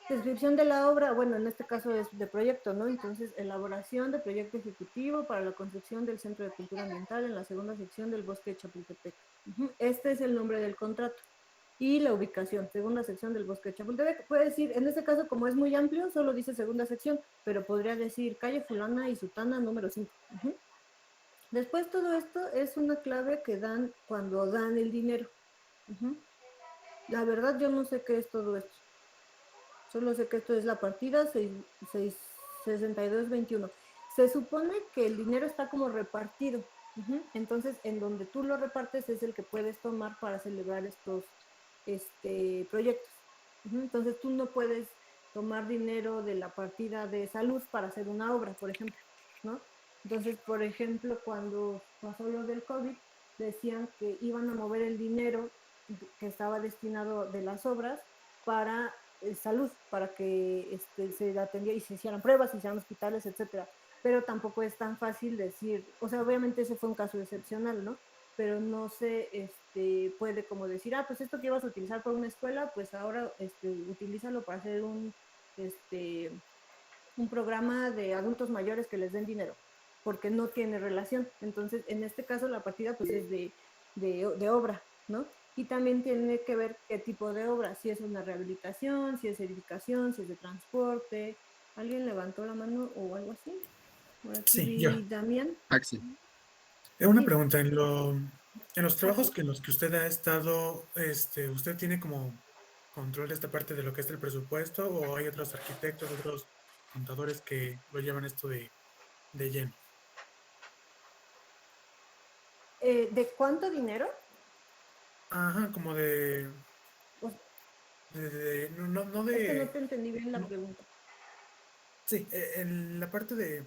Descripción de la obra, bueno, en este caso es de proyecto, ¿no? Entonces, elaboración de proyecto ejecutivo para la construcción del Centro de Cultura Ambiental en la segunda sección del Bosque de Chapultepec. Este es el nombre del contrato. Y la ubicación, segunda sección del Bosque de Chapultepec. Puede decir, en este caso, como es muy amplio, solo dice segunda sección, pero podría decir calle fulana y sutana número 5. Después todo esto es una clave que dan cuando dan el dinero. La verdad yo no sé qué es todo esto. Solo sé que esto es la partida 6221. Se supone que el dinero está como repartido. Entonces, en donde tú lo repartes es el que puedes tomar para celebrar estos proyectos. Entonces, tú no puedes tomar dinero de la partida de salud para hacer una obra, por ejemplo, ¿no? Entonces, por ejemplo, cuando pasó lo del COVID, decían que iban a mover el dinero que estaba destinado de las obras para salud, para que se atendiera y se hicieran pruebas, se hicieran hospitales, etcétera. Pero tampoco es tan fácil decir, o sea, obviamente ese fue un caso excepcional, ¿no? Pero no se puede como decir, pues esto que ibas a utilizar para una escuela, pues ahora utilízalo para hacer un programa de adultos mayores que les den dinero, porque no tiene relación. Entonces, en este caso, la partida pues es de obra, ¿no? Y también tiene que ver qué tipo de obra, si es una rehabilitación, si es edificación, si es de transporte. ¿Alguien levantó la mano o algo así? Sí, yo. Damián. Axel. Una pregunta, en los trabajos en los que usted ha estado, ¿usted tiene como control de esta parte de lo que es el presupuesto o hay otros arquitectos, otros contadores que lo llevan esto de lleno? ¿De cuánto dinero? Ajá, como no de... Es que no te entendí bien la pregunta. Sí, en la parte del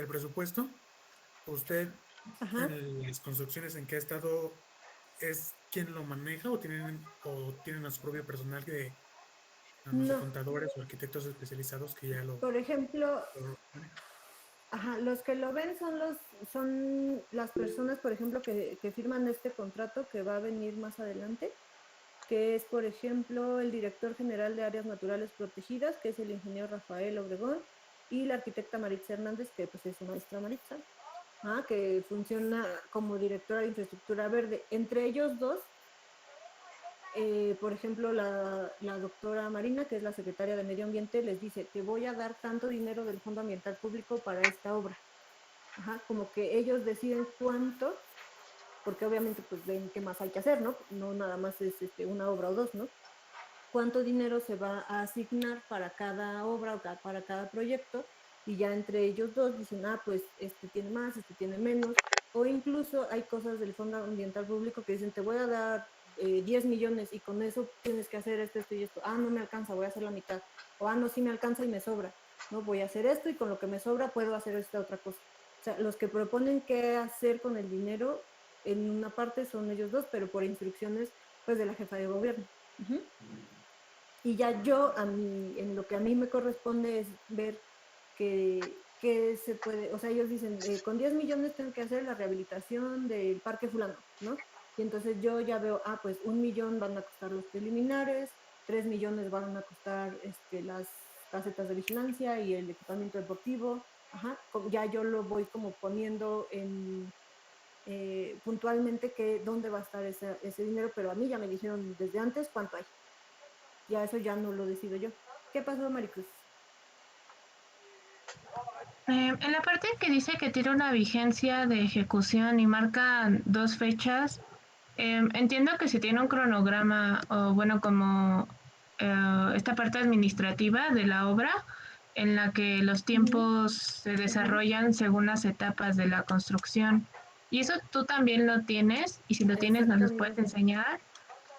presupuesto, usted en las construcciones en que ha estado, ¿es quien lo maneja o tienen a su propio personal no sé, contadores o arquitectos especializados que ya lo... Por ejemplo, los que lo ven son las personas, por ejemplo, que firman este contrato que va a venir más adelante, que es, por ejemplo, el director general de Áreas Naturales Protegidas, que es el ingeniero Rafael Obregón, y la arquitecta Maritza Hernández, que pues es maestra Maritza, que funciona como directora de Infraestructura Verde. Entre ellos dos, por ejemplo, la doctora Marina, que es la secretaria de Medio Ambiente, les dice, te voy a dar tanto dinero del Fondo Ambiental Público para esta obra. Como que ellos deciden cuánto, porque obviamente pues ven qué más hay que hacer, ¿no? No nada más es una obra o dos, ¿no? Cuánto dinero se va a asignar para cada obra o para cada proyecto, y ya entre ellos dos dicen, pues este tiene más, este tiene menos, o incluso hay cosas del Fondo Ambiental Público que dicen, te voy a dar 10 millones y con eso tienes que hacer esto y esto. No me alcanza, voy a hacer la mitad. O no, sí me alcanza y me sobra. No, voy a hacer esto y con lo que me sobra puedo hacer esta otra cosa. O sea, los que proponen qué hacer con el dinero en una parte son ellos dos, pero por instrucciones pues de la jefa de gobierno. Y ya yo, en lo que a mí me corresponde es ver que se puede, o sea, ellos dicen, con 10 millones tengo que hacer la rehabilitación del Parque Fulano, ¿no? Y entonces yo ya veo, pues 1 millón van a costar los preliminares, 3 millones van a costar las casetas de vigilancia y el equipamiento deportivo. Ya yo lo voy como poniendo puntualmente dónde va a estar ese dinero, pero a mí ya me dijeron desde antes cuánto hay. Ya eso ya no lo decido yo. ¿Qué pasó, Maricruz? En la parte que dice que tiene una vigencia de ejecución y marca 2 fechas, entiendo que si tiene un cronograma o bueno, como esta parte administrativa de la obra en la que los tiempos se desarrollan según las etapas de la construcción. Y eso tú también lo tienes, y si lo tienes nos los puedes enseñar.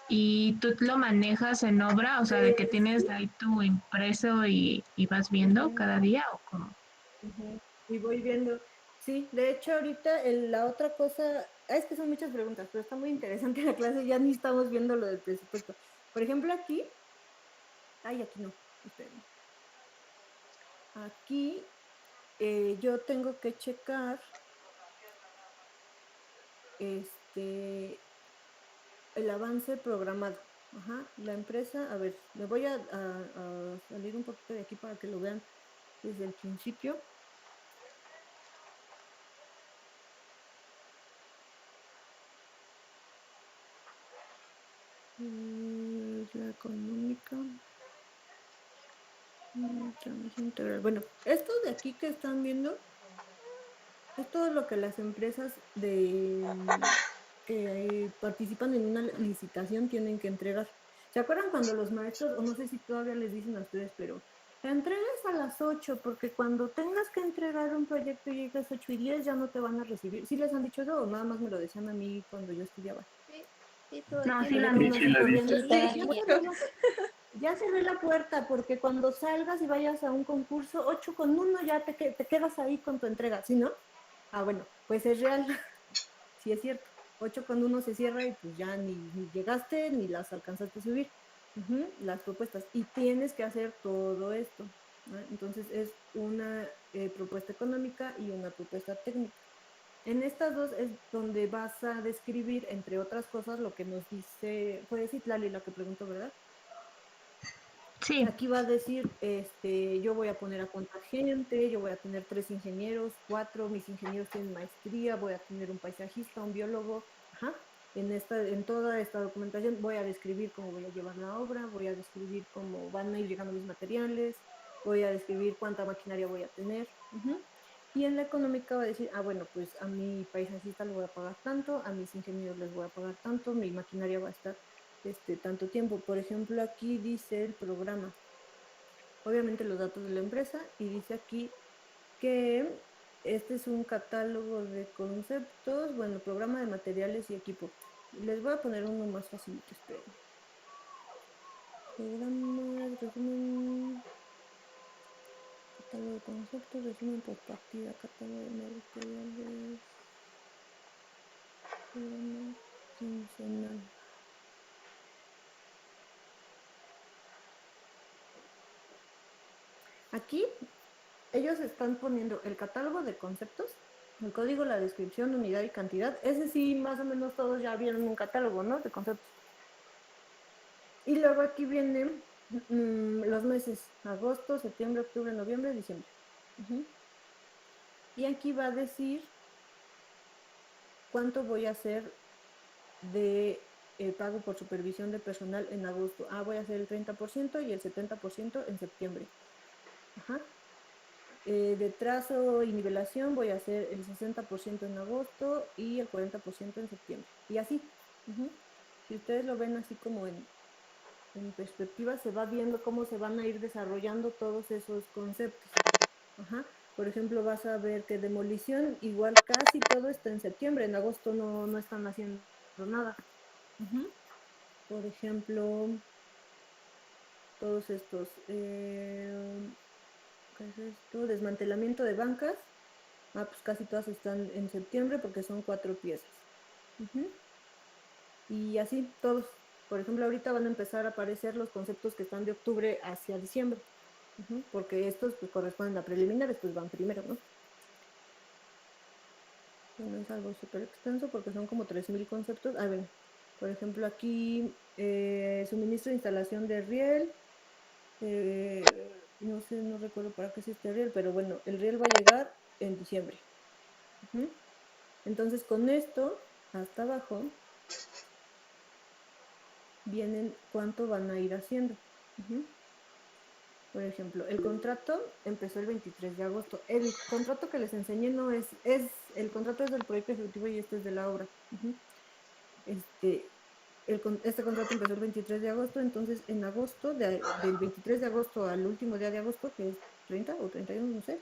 y tú lo manejas en obra, o sea, de que tienes ahí tu impreso y vas viendo cada día o cómo. Y voy viendo. Sí, de hecho ahorita la otra cosa, es que son muchas preguntas, pero está muy interesante la clase, ya ni estamos viendo lo del presupuesto. Por ejemplo, aquí no, espérenme. Aquí yo tengo que checar el avance programado. Ajá, la empresa, a ver, me voy a salir un poquito de aquí para que lo vean desde el principio. La económica. Transmisión integral. Bueno, esto de aquí que están viendo es todo lo que las empresas que participan en una licitación tienen que entregar. ¿Se acuerdan cuando los maestros, o no sé si todavía les dicen a ustedes, pero te entregas a las 8 porque cuando tengas que entregar un proyecto y llegas 8:10 ya no te van a recibir? ¿Sí les han dicho eso o nada más me lo decían a mí cuando yo estudiaba? Sí, todo el No, sí tiempo. lo han dicho. Ya cerré la puerta porque cuando salgas y vayas a un concurso 8:1 ya te quedas ahí con tu entrega, ¿sí no? Ah, bueno, pues es real, sí es cierto. 8:1 se cierra y pues ya ni llegaste ni las alcanzaste a subir. Las propuestas. Y tienes que hacer todo esto, ¿no? Entonces es una propuesta económica y una propuesta técnica. En estas dos es donde vas a describir, entre otras cosas, lo que nos dice, fue Citlali la que preguntó, ¿verdad? Sí. Aquí va a decir, yo voy a poner a cuánta gente, yo voy a tener 3 ingenieros, 4, mis ingenieros tienen maestría, voy a tener un paisajista, un biólogo, ajá. En toda esta documentación voy a describir cómo voy a llevar la obra, voy a describir cómo van a ir llegando mis materiales, voy a describir cuánta maquinaria voy a tener. Y en la económica va a decir, bueno, pues a mi paisajista le voy a pagar tanto, a mis ingenieros les voy a pagar tanto, mi maquinaria va a estar tanto tiempo. Por ejemplo, aquí dice el programa, obviamente los datos de la empresa, y dice aquí que este es un catálogo de conceptos, bueno, programa de materiales y equipo. Les voy a poner uno más facilito, esperen. Programa, resumen, catálogo de conceptos, resumen por partida, catálogo de materiales, programa quincenal. Aquí ellos están poniendo el catálogo de conceptos, el código, la descripción, unidad y cantidad. Ese sí, más o menos todos ya vieron un catálogo, ¿no? De conceptos. Y luego aquí vienen los meses, agosto, septiembre, octubre, noviembre, diciembre. Y aquí va a decir cuánto voy a hacer de pago por supervisión de personal en agosto. Voy a hacer el 30% y el 70% en septiembre. Ajá. De trazo y nivelación voy a hacer el 60% en agosto y el 40% en septiembre. Y así. Si ustedes lo ven así como en perspectiva, se va viendo cómo se van a ir desarrollando todos esos conceptos. Ajá. Por ejemplo, vas a ver que demolición, igual casi todo está en septiembre. En agosto no están haciendo nada. Por ejemplo, todos estos... ¿qué es esto? Desmantelamiento de bancas. Pues casi todas están en septiembre porque son 4 piezas. Y así todos. Por ejemplo, ahorita van a empezar a aparecer los conceptos que están de octubre hacia diciembre. Porque estos pues, corresponden a preliminares, pues van primero, ¿no? No es algo súper extenso porque son como 3,000 conceptos. A ver, por ejemplo, aquí suministro de instalación de riel. No sé, no recuerdo para qué es este riel, pero bueno, el riel va a llegar en diciembre. Entonces con esto, hasta abajo, vienen cuánto van a ir haciendo. Por ejemplo, el contrato empezó el 23 de agosto. El contrato que les enseñé no es el contrato es del proyecto ejecutivo y este es de la obra. Este contrato empezó el 23 de agosto, entonces en agosto, del 23 de agosto al último día de agosto, que es 30 o 31, no sé,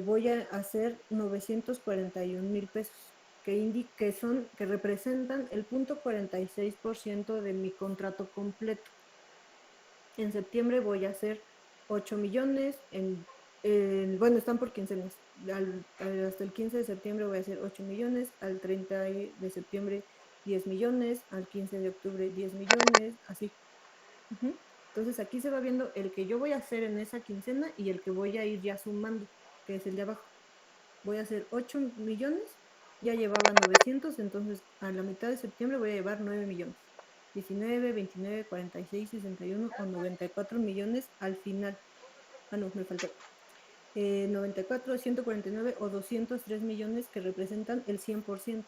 voy a hacer 941,000 pesos. que representan el 0.46% de mi contrato completo. En septiembre voy a hacer 8 millones, bueno, están por quincenas. Hasta el 15 de septiembre voy a hacer 8 millones, al 30 de septiembre 10 millones, al 15 de octubre 10 millones, así. Entonces aquí se va viendo el que yo voy a hacer en esa quincena y el que voy a ir ya sumando, que es el de abajo. Voy a hacer 8 millones, ya llevaba 900, entonces a la mitad de septiembre voy a llevar 9 millones. 19, 29, 46, 61 o 94 millones al final. Ah, no, me faltó. 94, 149 o 203 millones que representan el 100%.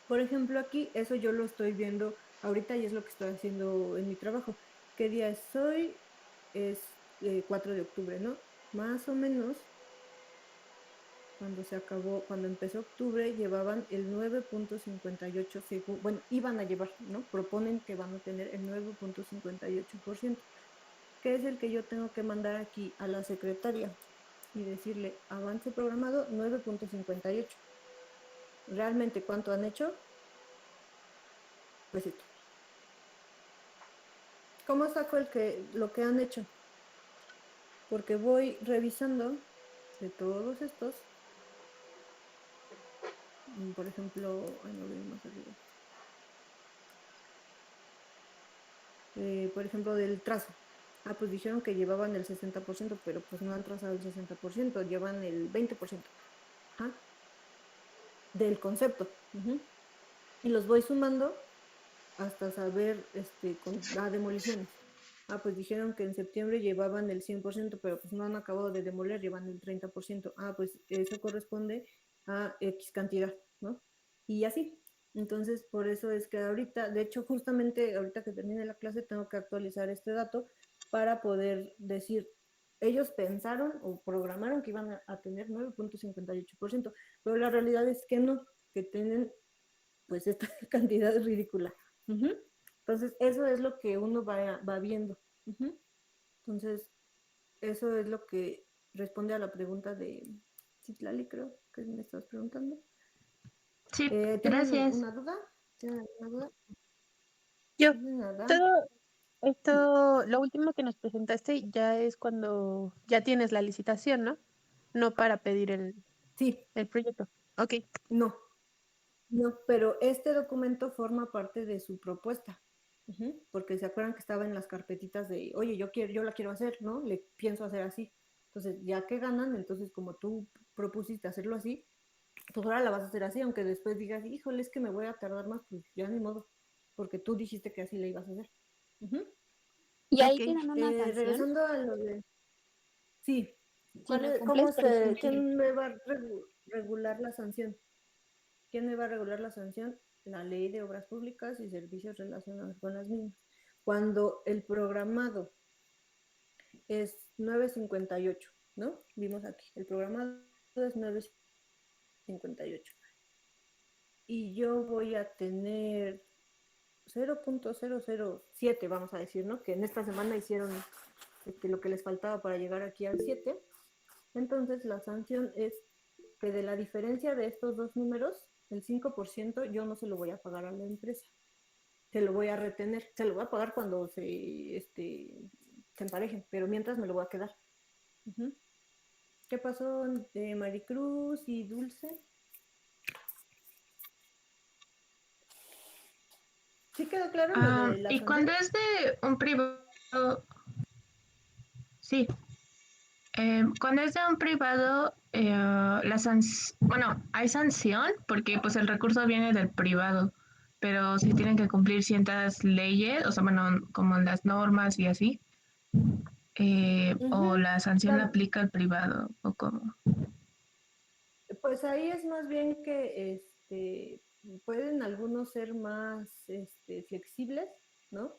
Por ejemplo, aquí eso yo lo estoy viendo ahorita y es lo que estoy haciendo en mi trabajo. ¿Qué día es hoy? Es 4 de octubre, ¿no? Más o menos, cuando empezó octubre, llevaban el 9.58, bueno, iban a llevar, ¿no? Proponen que van a tener el 9.58%, que es el que yo tengo que mandar aquí a la secretaria y decirle, avance programado 9.58. ¿Realmente cuánto han hecho? Pues esto. ¿Cómo saco lo que han hecho? Porque voy revisando de todos estos. Por ejemplo, no veo más arriba. Por ejemplo, del trazo. Pues dijeron que llevaban el 60%, pero pues no han trazado el 60%, llevan el 20%. Del concepto. Y los voy sumando hasta saber con las demoliciones. Pues dijeron que en septiembre llevaban el 100%, pero pues no han acabado de demoler, llevan el 30%. Pues eso corresponde a X cantidad, ¿no? Y así. Entonces, por eso es que ahorita, de hecho, justamente ahorita que termine la clase, tengo que actualizar este dato para poder decir, ellos pensaron o programaron que iban a tener 9.58%, pero la realidad es que no, que tienen pues esta cantidad ridícula. Entonces, eso es lo que uno va viendo. Entonces, eso es lo que responde a la pregunta de Citlali, creo que me estás preguntando. Sí, ¿Tienen gracias. una duda? ¿Tienen alguna duda? Yo, Nada. todo esto, lo último que nos presentaste ya es cuando ya tienes la licitación, ¿no? No para pedir el proyecto. Ok. No, pero este documento forma parte de su propuesta. Porque se acuerdan que estaba en las carpetitas de, oye, yo la quiero hacer, ¿no? Le pienso hacer así. Entonces, ya que ganan, entonces como tú propusiste hacerlo así, pues ahora la vas a hacer así, aunque después digas, híjole, es que me voy a tardar más, pues ya ni modo, porque tú dijiste que así le ibas a hacer. ¿Y ahí tienen una sanción? Regresando a lo de... Sí. Si no cumples, por ejemplo. ¿Quién me va a regular la sanción? ¿Quién me va a regular la sanción? La Ley de Obras Públicas y Servicios relacionados con las mismas. Cuando el programado es 9.58, ¿no? Vimos aquí, el programado es 9.58. Y yo voy a tener 0.007, vamos a decir, ¿no? Que en esta semana hicieron lo que les faltaba para llegar aquí al 7. Entonces la sanción es que de la diferencia de estos dos números, el 5% yo no se lo voy a pagar a la empresa. Se lo voy a retener. Se lo voy a pagar cuando se emparejen, pero mientras me lo voy a quedar. ¿Qué pasó de Maricruz y Dulce? ¿Sí quedó claro lo de la y sanción? cuando es de un privado, sí. Cuando es de un privado, bueno, hay sanción porque pues el recurso viene del privado, pero sí tienen que cumplir ciertas leyes, o sea, bueno, como las normas y así, o la sanción la aplica el privado, o cómo. Pues ahí es más bien que pueden algunos ser más flexibles, ¿no?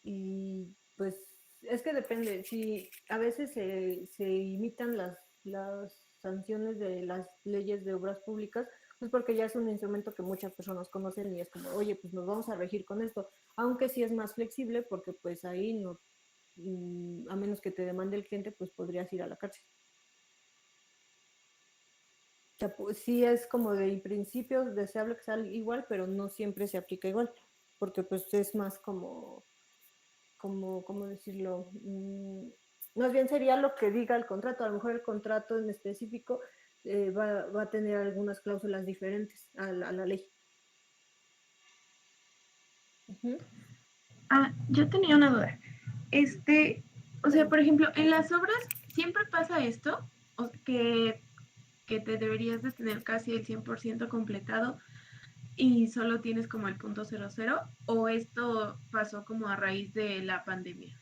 Y pues es que depende, si a veces se imitan las sanciones de las leyes de obras públicas, pues porque ya es un instrumento que muchas personas conocen y es como, oye, pues nos vamos a regir con esto, aunque sí es más flexible porque pues ahí no, a menos que te demande el cliente, pues podrías ir a la cárcel. sea, pues, sí es como de principio deseable que sea igual, pero no siempre se aplica igual, porque pues es más como ¿cómo decirlo? Más bien sería lo que diga el contrato. A lo mejor el contrato en específico va a tener algunas cláusulas diferentes a la ley. Yo tenía una duda. O sea, por ejemplo, en las obras siempre pasa esto, que te deberías de tener casi el 100% completado y solo tienes como el .00, o esto pasó como a raíz de la pandemia.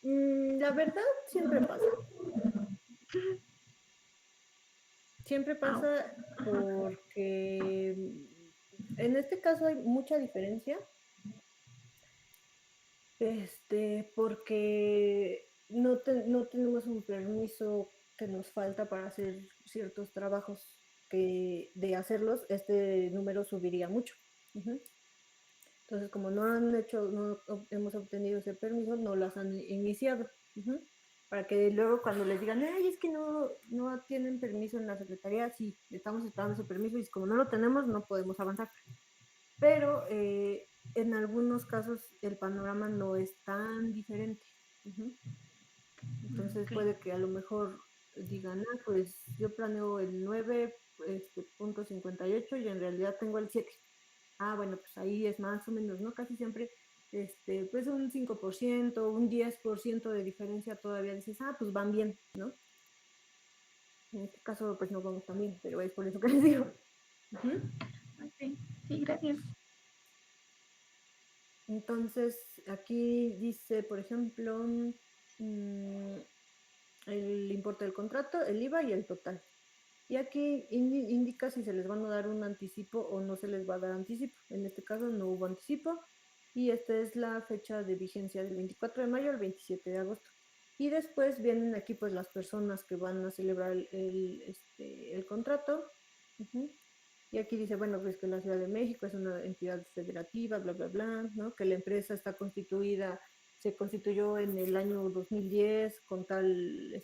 La verdad siempre pasa. Siempre pasa porque en este caso hay mucha diferencia. Porque no tenemos un permiso que nos falta para hacer ciertos trabajos que de hacerlos, este número subiría mucho. Entonces, como no hemos obtenido ese permiso, no las han iniciado. Para que luego cuando les digan, ay, es que no tienen permiso en la secretaría, sí, estamos esperando ese permiso y como no lo tenemos, no podemos avanzar. Pero en algunos casos el panorama no es tan diferente. Entonces puede que a lo mejor digan, pues yo planeo el 9.58 y en realidad tengo el 7. Bueno, pues ahí es más o menos, ¿no? Casi siempre, pues un 5%, un 10% de diferencia todavía dices, pues van bien, ¿no? En este caso, pues no vamos tan bien, pero es por eso que les digo. Okay. Sí, gracias. Entonces, aquí dice, por ejemplo, el importe del contrato, el IVA y el total. Y aquí indica si se les van a dar un anticipo o no se les va a dar anticipo. En este caso no hubo anticipo y esta es la fecha de vigencia del 24 de mayo al 27 de agosto. Y después vienen aquí pues las personas que van a celebrar el contrato. Y aquí dice, bueno, pues que la Ciudad de México es una entidad federativa, bla, bla, bla, ¿no? Que la empresa está constituida, se constituyó en el año 2010 con tal,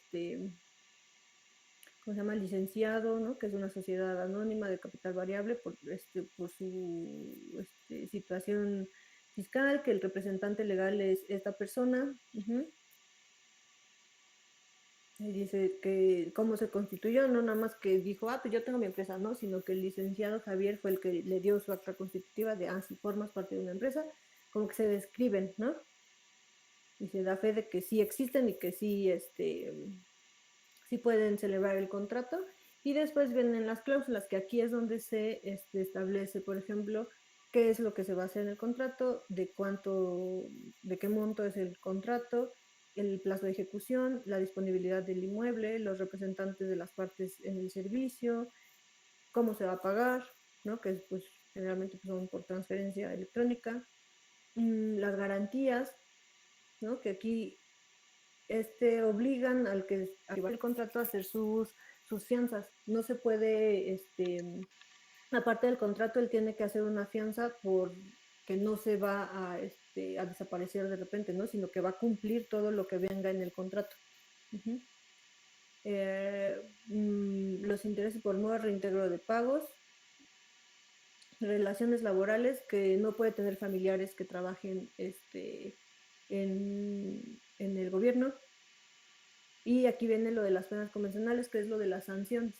¿cómo se llama? Licenciado, ¿no? Que es una sociedad anónima de capital variable por su situación fiscal, que el representante legal es esta persona. Y dice que cómo se constituyó, no nada más que dijo, pues yo tengo mi empresa, no, sino que el licenciado Javier fue el que le dio su acta constitutiva de, si formas parte de una empresa, como que se describen, ¿no? Y se da fe de que sí existen y que sí, sí pueden celebrar el contrato. Y después vienen las cláusulas, que aquí es donde se establece, por ejemplo, qué es lo que se va a hacer en el contrato, de qué monto es el contrato, el plazo de ejecución, la disponibilidad del inmueble, los representantes de las partes en el servicio, cómo se va a pagar, ¿no? Que pues generalmente son por transferencia electrónica, las garantías, ¿no? Que aquí obligan al que lleva el contrato a hacer sus fianzas. No se puede, aparte del contrato, él tiene que hacer una fianza por que no se va a desaparecer de repente, ¿no? Sino que va a cumplir todo lo que venga en el contrato. Los intereses por nuevo reintegro de pagos, relaciones laborales, que no puede tener familiares que trabajen en el gobierno. Y aquí viene lo de las penas convencionales, que es lo de las sanciones.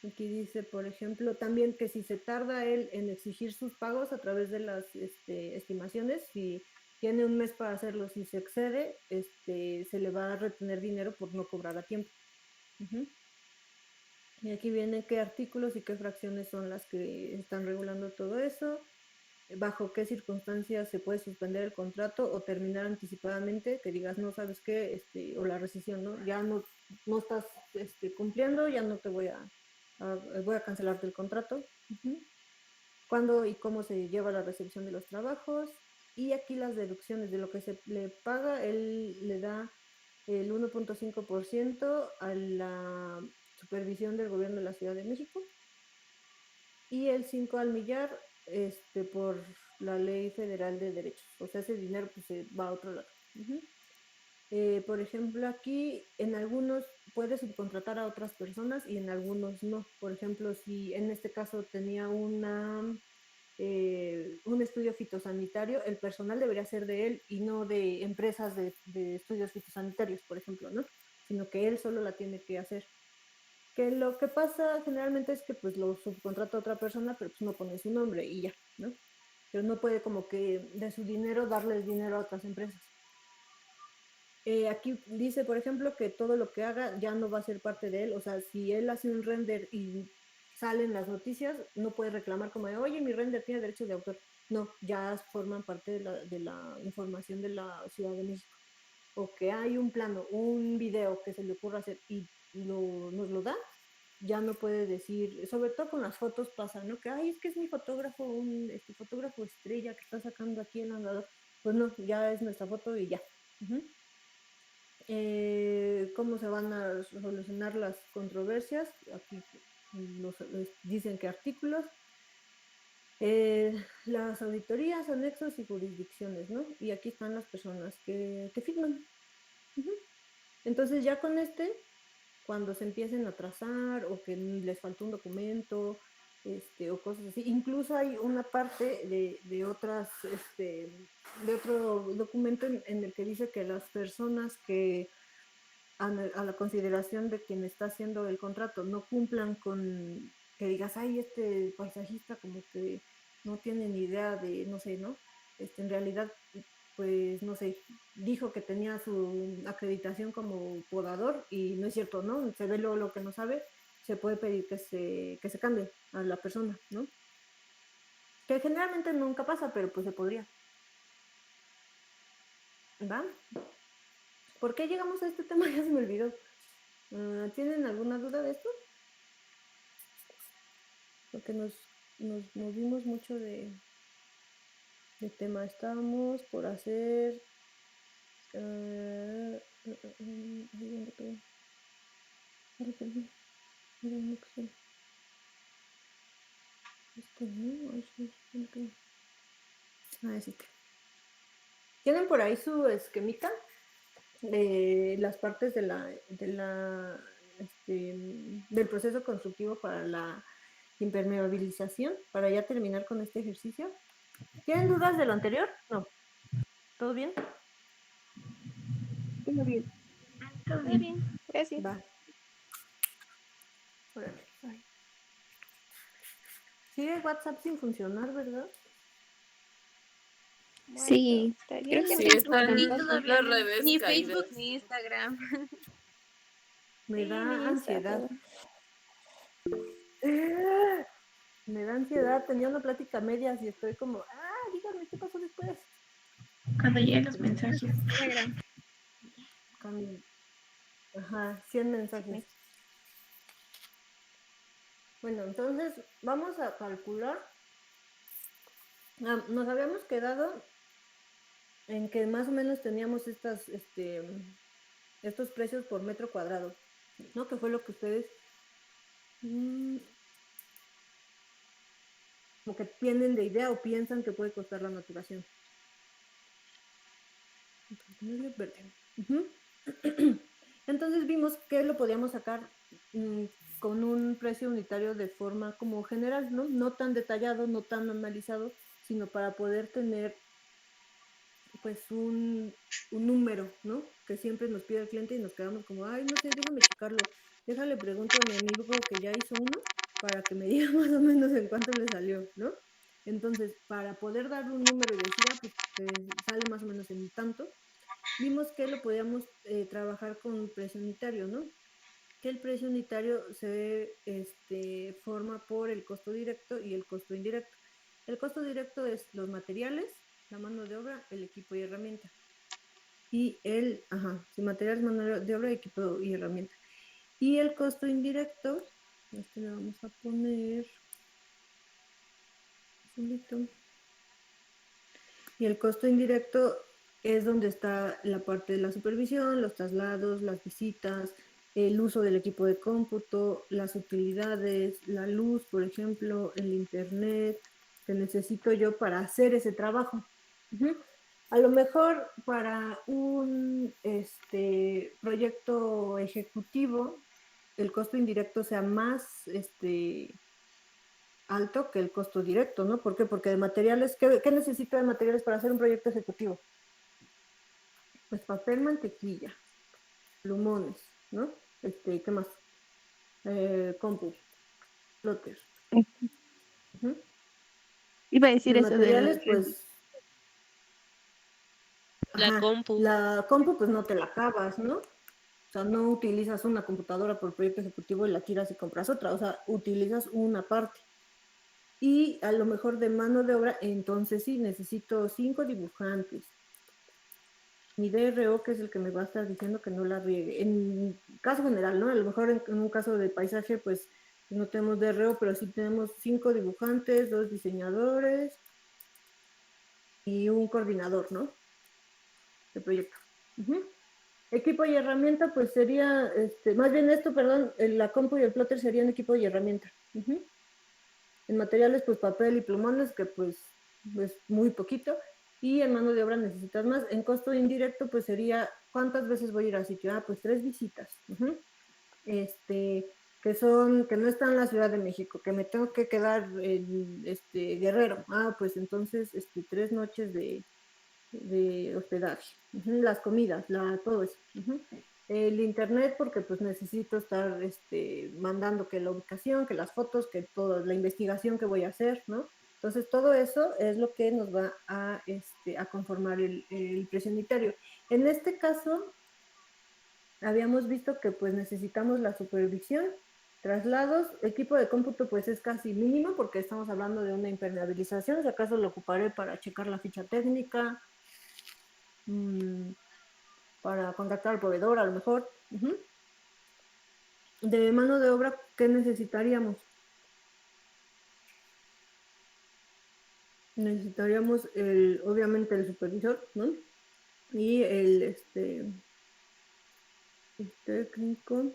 Aquí dice, por ejemplo, también que si se tarda él en exigir sus pagos a través de las estimaciones, si tiene un mes para hacerlo, si se excede, se le va a retener dinero por no cobrar a tiempo. Y aquí viene qué artículos y qué fracciones son las que están regulando todo eso, bajo qué circunstancias se puede suspender el contrato o terminar anticipadamente, que digas, no sabes qué, o la rescisión, ¿no? Ya no estás cumpliendo, ya no te voy a cancelarte el contrato. Cuándo y cómo se lleva la recepción de los trabajos. Y aquí las deducciones de lo que se le paga, él le da el 1.5% a la supervisión del gobierno de la Ciudad de México y el 5 al millar por la Ley Federal de Derechos. O sea, ese dinero pues se va a otro lado. Por ejemplo, aquí en algunos puedes subcontratar a otras personas y en algunos no. Por ejemplo, si en este caso tenía un estudio fitosanitario, el personal debería ser de él y no de empresas de estudios fitosanitarios, por ejemplo, ¿no? Sino que él solo la tiene que hacer. Que lo que pasa generalmente es que pues lo subcontrata a otra persona, pero pues no pone su nombre y ya, ¿no? Pero no puede como que de su dinero darles dinero a otras empresas. Aquí dice, por ejemplo, que todo lo que haga ya no va a ser parte de él. O sea, si él hace un render y salen las noticias, no puede reclamar como de, oye, mi render tiene derechos de autor. No, ya forman parte de la información de la Ciudad de México. O que hay un plano, un video que se le ocurra hacer y nos lo da, ya no puede decir, sobre todo con las fotos pasa, ¿no? Que, ay, es que es mi fotógrafo, fotógrafo estrella que está sacando aquí el andador. Pues no, ya es nuestra foto y ya. Cómo se van a solucionar las controversias. Aquí dicen que artículos, las auditorías, anexos y jurisdicciones, ¿no? Y aquí están las personas que firman. Entonces ya con cuando se empiecen a trazar o que les faltó un documento, o cosas así. Incluso hay una parte de otras, de otro documento en el que dice que las personas que a la consideración de quien está haciendo el contrato no cumplan con que digas, ay, este paisajista como que no tiene ni idea de, no sé, ¿no? En realidad, pues, no sé, dijo que tenía su acreditación como podador y no es cierto, ¿no? Se ve lo que no sabe, se puede pedir que se cambie a la persona, ¿no? Que generalmente nunca pasa, pero pues se podría. ¿Va? ¿Por qué llegamos a este tema? Ya se me olvidó. ¿Tienen alguna duda de esto? Porque nos movimos mucho de tema. Estábamos por hacer... ¿Tienen por ahí su esquemita de las partes del proceso constructivo para la impermeabilización, para ya terminar con este ejercicio? ¿Tienen dudas de lo anterior? No. ¿Todo bien? Todo bien. Todo bien. Gracias. Va. Órale. Sigue WhatsApp sin funcionar, ¿verdad? Sí, creo que Sí, Facebook están tampoco. las redes Ni caídas. Facebook ni Instagram. Me da ni ansiedad. Instagram. Me da ansiedad. Tenía una plática a medias y estoy como, díganme qué pasó después. Cuando lleguen los mensajes. Ajá, 100 mensajes. Bueno, entonces vamos a calcular. Nos habíamos quedado en que más o menos teníamos estos precios por metro cuadrado, ¿no? Que fue lo que ustedes como que tienen de idea o piensan que puede costar la maturación. Entonces vimos que lo podíamos sacar con un precio unitario de forma como general, ¿no? No tan detallado, no tan analizado, sino para poder tener pues un número, ¿no? Que siempre nos pide el cliente y nos quedamos como, ay, no sé, déjame checarlo. Déjale pregunto a mi amigo que ya hizo uno para que me diga más o menos en cuánto le salió, ¿no? Entonces, para poder dar un número y decir, pues sale más o menos en tanto, vimos que lo podíamos trabajar con precio unitario, ¿no? Que el precio unitario se forma por el costo directo y el costo indirecto. El costo directo es los materiales, la mano de obra, el equipo y herramienta. Y materiales, mano de obra, equipo y herramienta. Y el costo indirecto, le vamos a poner solito. Y el costo indirecto es donde está la parte de la supervisión, los traslados, las visitas, el uso del equipo de cómputo, las utilidades, la luz, por ejemplo, el internet que necesito yo para hacer ese trabajo. A lo mejor para un proyecto ejecutivo, el costo indirecto sea más alto que el costo directo, ¿no? ¿Por qué? Porque de materiales, ¿qué necesito de materiales para hacer un proyecto ejecutivo? Pues papel, mantequilla, plumones, ¿no? ¿Qué más? Compu, plotter. Iba a decir de eso materiales, pues... La compu. La compu, pues no te la acabas, ¿no? O sea, no utilizas una computadora por proyecto ejecutivo y la tiras y compras otra. O sea, utilizas una parte. Y a lo mejor de mano de obra, entonces sí, necesito 5 dibujantes. Mi DRO, que es el que me va a estar diciendo que no la riegue. En caso general, ¿no? A lo mejor en un caso de paisaje, pues no tenemos DRO, pero sí tenemos 5 dibujantes, 2 diseñadores y un coordinador, ¿no? De proyecto. Equipo y herramienta, pues sería, más bien esto, perdón, la compu y el plotter serían equipo y herramienta. En materiales, pues papel y plumones, que pues es muy poquito. Y en mano de obra necesitas más. En costo indirecto, pues sería, ¿cuántas veces voy a ir al sitio? Ah, pues 3 visitas. Que no están en la Ciudad de México, que me tengo que quedar en Guerrero. Ah, pues entonces 3 noches de hospedaje, las comidas, todo eso. El internet, porque pues necesito estar mandando que la ubicación, que las fotos, que toda la investigación que voy a hacer, ¿no? Entonces todo eso es lo que nos va a conformar el precio unitario. En este caso, habíamos visto que pues necesitamos la supervisión, traslados, equipo de cómputo pues es casi mínimo porque estamos hablando de una impermeabilización, si acaso lo ocuparé para checar la ficha técnica, para contactar al proveedor a lo mejor. De mano de obra, ¿qué necesitaríamos? Necesitaríamos obviamente el supervisor, ¿no? Y el técnico,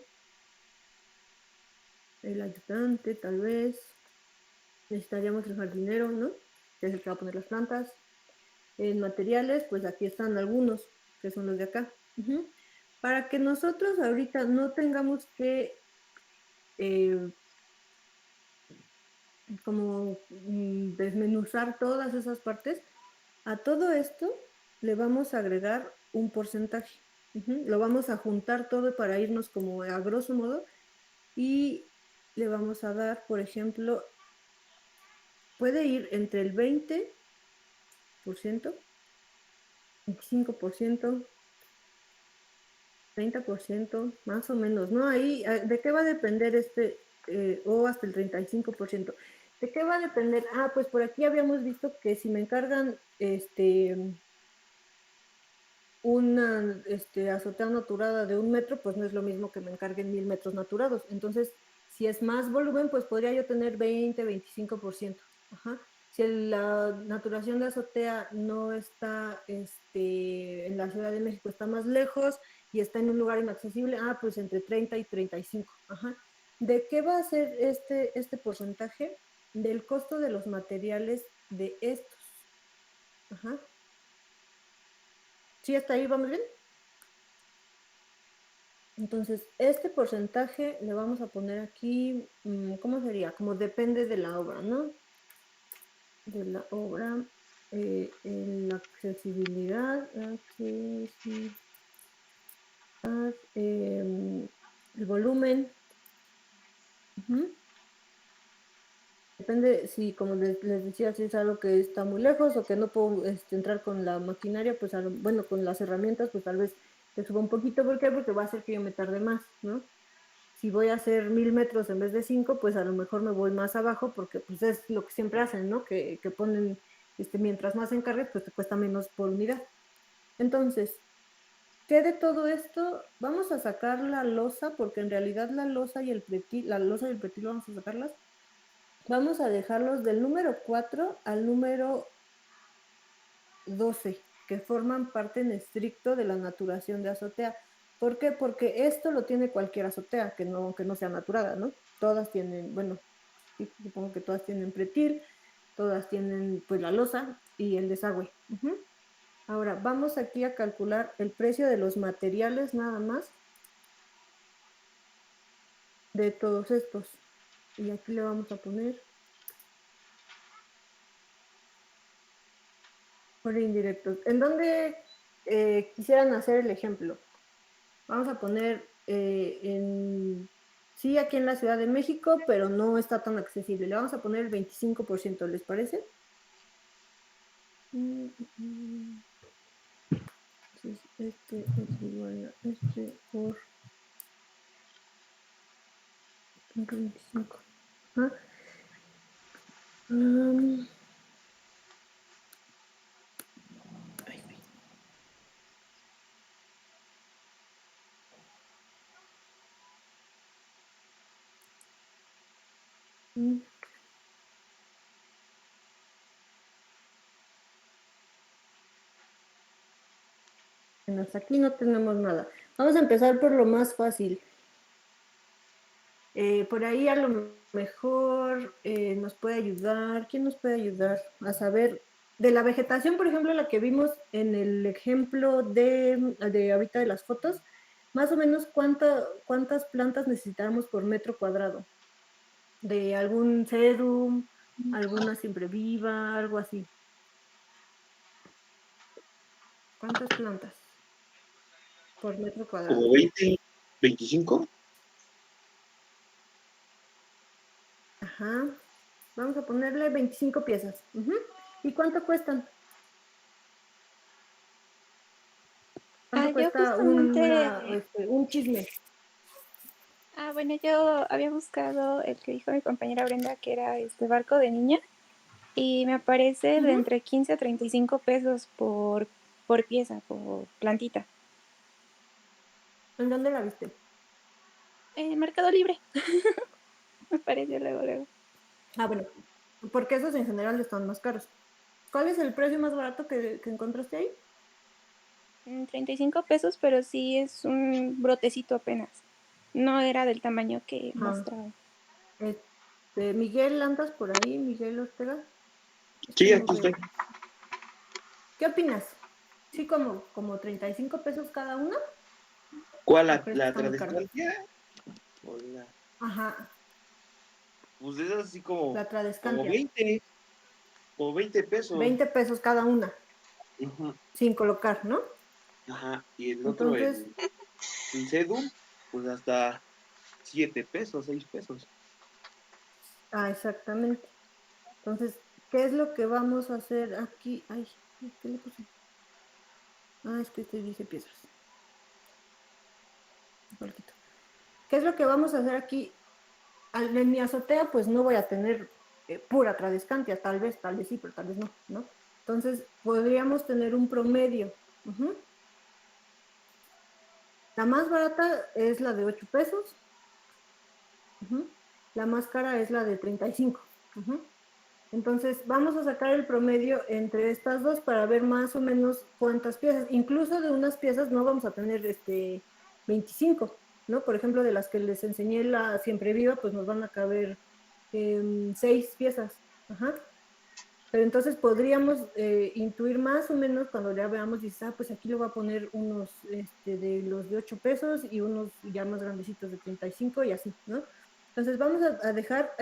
el ayudante tal vez. Necesitaríamos el jardinero, ¿no? Que es el que va a poner las plantas. En materiales, pues aquí están algunos, que son los de acá. Para que nosotros ahorita no tengamos que como desmenuzar todas esas partes, a todo esto le vamos a agregar un porcentaje. Lo vamos a juntar todo para irnos como a grosso modo y le vamos a dar, por ejemplo, puede ir entre el 20%, 25%, 30%, más o menos, ¿no? Ahí, ¿de qué va a depender o hasta el 35%? ¿De qué va a depender? Ah, pues por aquí habíamos visto que si me encargan una azotea naturada de 1 metro, pues no es lo mismo que me encarguen 1000 metros naturados. Entonces, si es más volumen, pues podría yo tener 20, 25%. Si la naturación de azotea no está en la Ciudad de México, está más lejos y está en un lugar inaccesible, pues entre 30 y 35. ¿De qué va a ser este porcentaje? Del costo de los materiales de estos. ¿Sí hasta ahí vamos bien? Entonces, este porcentaje le vamos a poner aquí, ¿cómo sería? Como depende de la obra, ¿no? De la obra, en la accesibilidad, el volumen. Depende si, como les decía, si es algo que está muy lejos o que no puedo entrar con la maquinaria, pues bueno, con las herramientas, pues tal vez te suba un poquito. ¿Por qué? Porque va a hacer que yo me tarde más, ¿no? Si voy a hacer 1000 metros en vez de 5, pues a lo mejor me voy más abajo porque pues es lo que siempre hacen, ¿no? Que ponen, mientras más encargues, pues te cuesta menos por unidad. Entonces, ¿qué de todo esto? Vamos a sacar la losa, porque en realidad la losa y el pretil vamos a sacarlas. Vamos a dejarlos del número 4 al número 12, que forman parte en estricto de la naturación de azotea. ¿Por qué? Porque esto lo tiene cualquier azotea, que no sea naturada, ¿no? Todas tienen, bueno, supongo que todas tienen pretil, todas tienen pues la losa y el desagüe. Ahora, vamos aquí a calcular el precio de los materiales nada más de todos estos. Y aquí le vamos a poner por indirectos. ¿En dónde quisieran hacer el ejemplo? Vamos a poner sí, aquí en la Ciudad de México, pero no está tan accesible. Le vamos a poner el 25%, ¿les parece? Entonces, este es igual a este por 25. ¿Ah? Bueno, hasta aquí no tenemos nada. Vamos a empezar por lo más fácil. Por ahí a lo mejor nos puede ayudar. ¿Quién nos puede ayudar a saber de la vegetación, por ejemplo, la que vimos en el ejemplo de ahorita de las fotos? Más o menos cuántas plantas necesitamos por metro cuadrado. De algún sedum, alguna siempre viva, algo así. ¿Cuántas plantas por metro cuadrado? ¿Como 20, 25? Ajá. Vamos a ponerle 25 piezas. ¿Y cuánto cuestan? ¿Cuánto cuesta un chisme? Bueno, yo había buscado el que dijo mi compañera Brenda, que era barco de niña, y me aparece de entre 15 a 35 pesos por pieza, por plantita. ¿En dónde la viste? En Mercado Libre. Me pareció luego. Bueno, porque esos en general están más caros. ¿Cuál es el precio más barato que encontraste ahí? 35 pesos, pero sí es un brotecito apenas. No era del tamaño que mostraba. Miguel, ¿andas por ahí? Miguel Ortega. Sí, aquí estoy. ¿Qué opinas? ¿Sí como 35 pesos cada una? ¿Cuál? ¿La Tradescantia? Hola. Ajá. Pues es así como, La Tradescantia. como 20 pesos. 20 pesos cada una. Sin colocar, ¿no? Ajá. Y el otro, entonces, el Sedum, pues hasta 7 pesos, 6 pesos. Exactamente. Entonces, ¿qué es lo que vamos a hacer aquí? Ay, ¿qué le puse? Es que este dice piezas. ¿Qué es lo que vamos a hacer aquí? En mi azotea, pues no voy a tener pura Tradescantia, tal vez sí, pero tal vez no. Entonces, podríamos tener un promedio. La más barata es la de 8 pesos. La más cara es la de 35. Entonces, vamos a sacar el promedio entre estas dos para ver más o menos cuántas piezas. Incluso de unas piezas no vamos a tener 25, ¿no? Por ejemplo, de las que les enseñé la siempre viva, pues nos van a caber 6 piezas. Pero entonces podríamos intuir más o menos cuando ya veamos, dices, pues aquí le voy a poner unos de los de 8 pesos y unos ya más grandecitos de 35 y así, ¿no? Entonces vamos a dejar,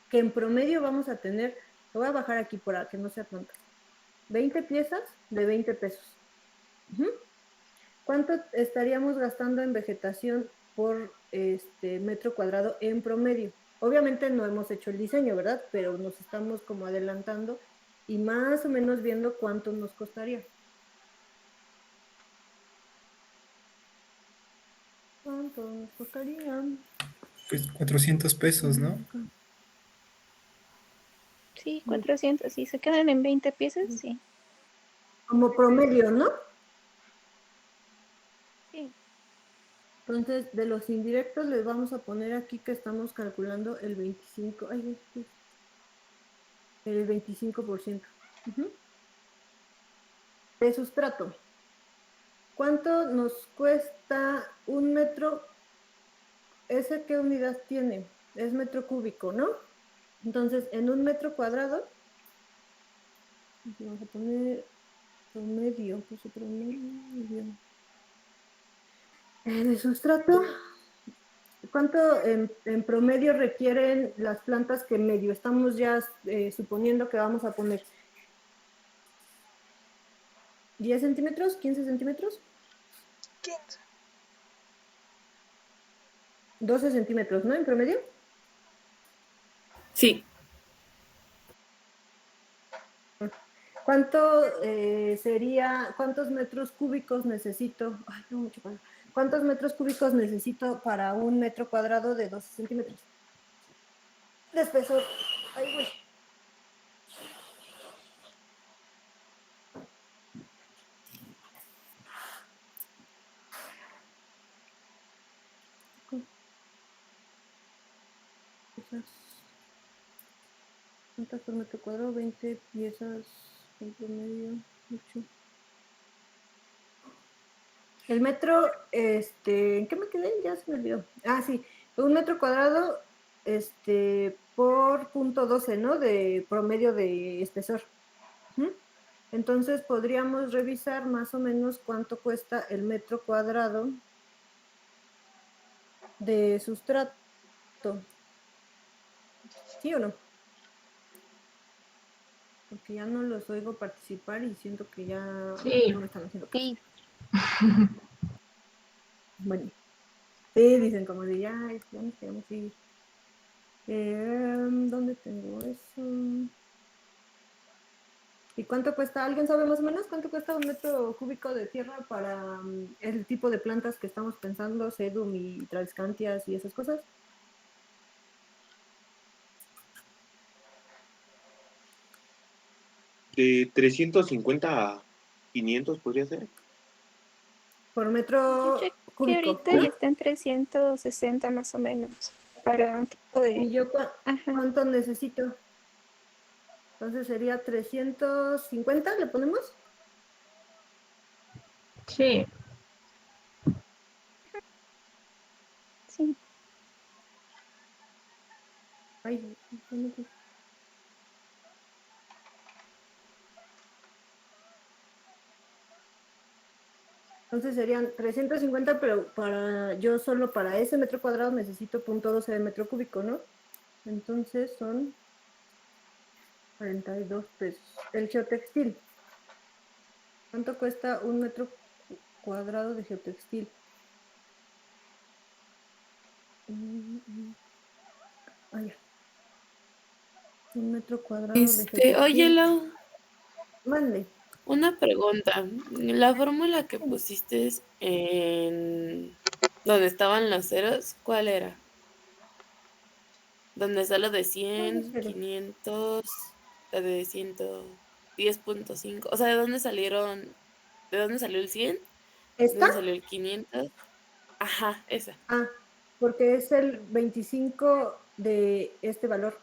que en promedio vamos a tener, lo voy a bajar aquí para que no sea tanto, 20 piezas de 20 pesos. ¿Cuánto estaríamos gastando en vegetación por metro cuadrado en promedio? Obviamente no hemos hecho el diseño, ¿verdad? Pero nos estamos como adelantando y más o menos viendo cuánto nos costaría. ¿Cuánto nos costaría? Pues 400 pesos, ¿no? Sí, 400. Si se quedan en 20 piezas, sí. Como promedio, ¿no? Sí. Entonces, de los indirectos les vamos a poner aquí que estamos calculando el 25, el 25%. De sustrato. ¿Cuánto nos cuesta un metro? ¿Ese qué unidad tiene? Es metro cúbico, ¿no? Entonces, en un metro cuadrado, vamos a poner Promedio, puse promedio. De sustrato, ¿cuánto en promedio requieren las plantas que medio estamos ya suponiendo que vamos a poner? ¿10 centímetros? ¿15 centímetros? 15. 12 centímetros, ¿no? En promedio. Sí. ¿Cuánto sería, cuántos metros cúbicos necesito? Ay, no, mucho para. ¿Cuántos metros cúbicos necesito para 1 metro cuadrado de 12 centímetros? De espesor. Ay, güey. ¿Cuántas por metro cuadrado? 20 piezas en promedio. 8. El metro, ¿en qué me quedé? Ya se me olvidó. Ah, sí, 1 metro cuadrado, por .12, ¿no? De promedio de espesor. Entonces podríamos revisar más o menos cuánto cuesta el metro cuadrado de sustrato. ¿Sí o no? Porque ya no los oigo participar y siento que ya no me están haciendo caso. Sí. Bueno. Sí, dicen como de ya nos queremos ir. ¿Dónde tengo eso? ¿Y cuánto cuesta? ¿Alguien sabe más o menos cuánto cuesta 1 metro cúbico de tierra para el tipo de plantas que estamos pensando, sedum y tradescantias y esas cosas? De 350 a 500 podría ser. Por metro Que cúbico. ahorita ya está en 360 más o menos. Para un tipo de... ¿Y yo cuánto necesito? Entonces sería 350, ¿le ponemos? Sí. Sí. Ay, entonces serían 350, pero yo solo para ese metro cuadrado necesito .12 de metro cúbico, ¿no? Entonces son 42 pesos. El geotextil. ¿Cuánto cuesta 1 metro cuadrado de geotextil? Ay, 1 metro cuadrado de geotextil. Oye, Lau, Mande. una pregunta. La fórmula que pusiste en donde estaban los ceros, ¿cuál era? ¿Dónde está lo de 100, 500, lo de 110.5? O sea, ¿de dónde salieron? ¿De dónde salió el 100? ¿De ¿Esta? dónde salió el 500? Ajá, esa. Ah, porque es el 25 de este valor.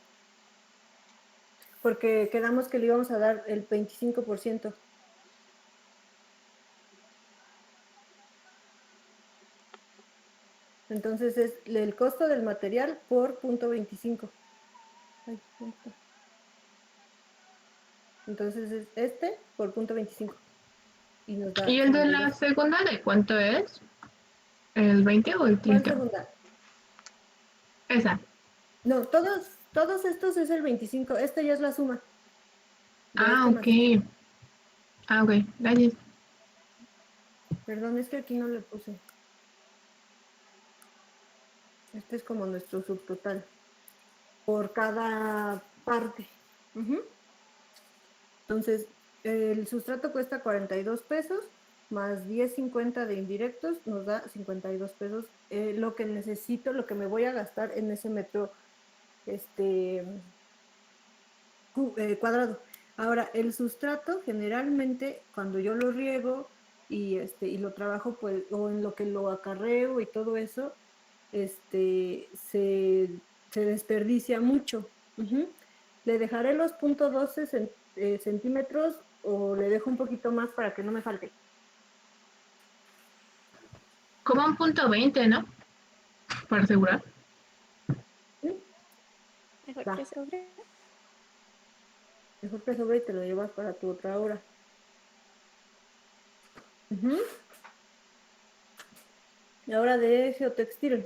Porque quedamos que le íbamos a dar el 25%. Entonces es el costo del material por .25. Ay, ¿dónde está? Entonces es por .25. Y nos da ¿Y el de la 52. segunda de cuánto es? ¿El 20 o el 30? ¿Cuál segunda? Esa. No, todos estos es el 25. Este ya es la suma. Ok. Ah, ok. Gracias. Perdón, es que aquí no le puse. Este es como nuestro subtotal. Por cada parte. Entonces, el sustrato cuesta 42 pesos, más 10.50 de indirectos, nos da 52 pesos. Lo que necesito, lo que me voy a gastar en ese metro cuadrado. Ahora, el sustrato, generalmente, cuando yo lo riego y lo trabajo, pues, o en lo que lo acarreo y todo eso, se desperdicia mucho. Le dejaré los .12 centímetros o le dejo un poquito más para que no me falte. Como un .20, ¿no? Para asegurar. Mejor que sobre. Mejor que sobre y te lo llevas para tu otra hora. Y ahora de geotextil.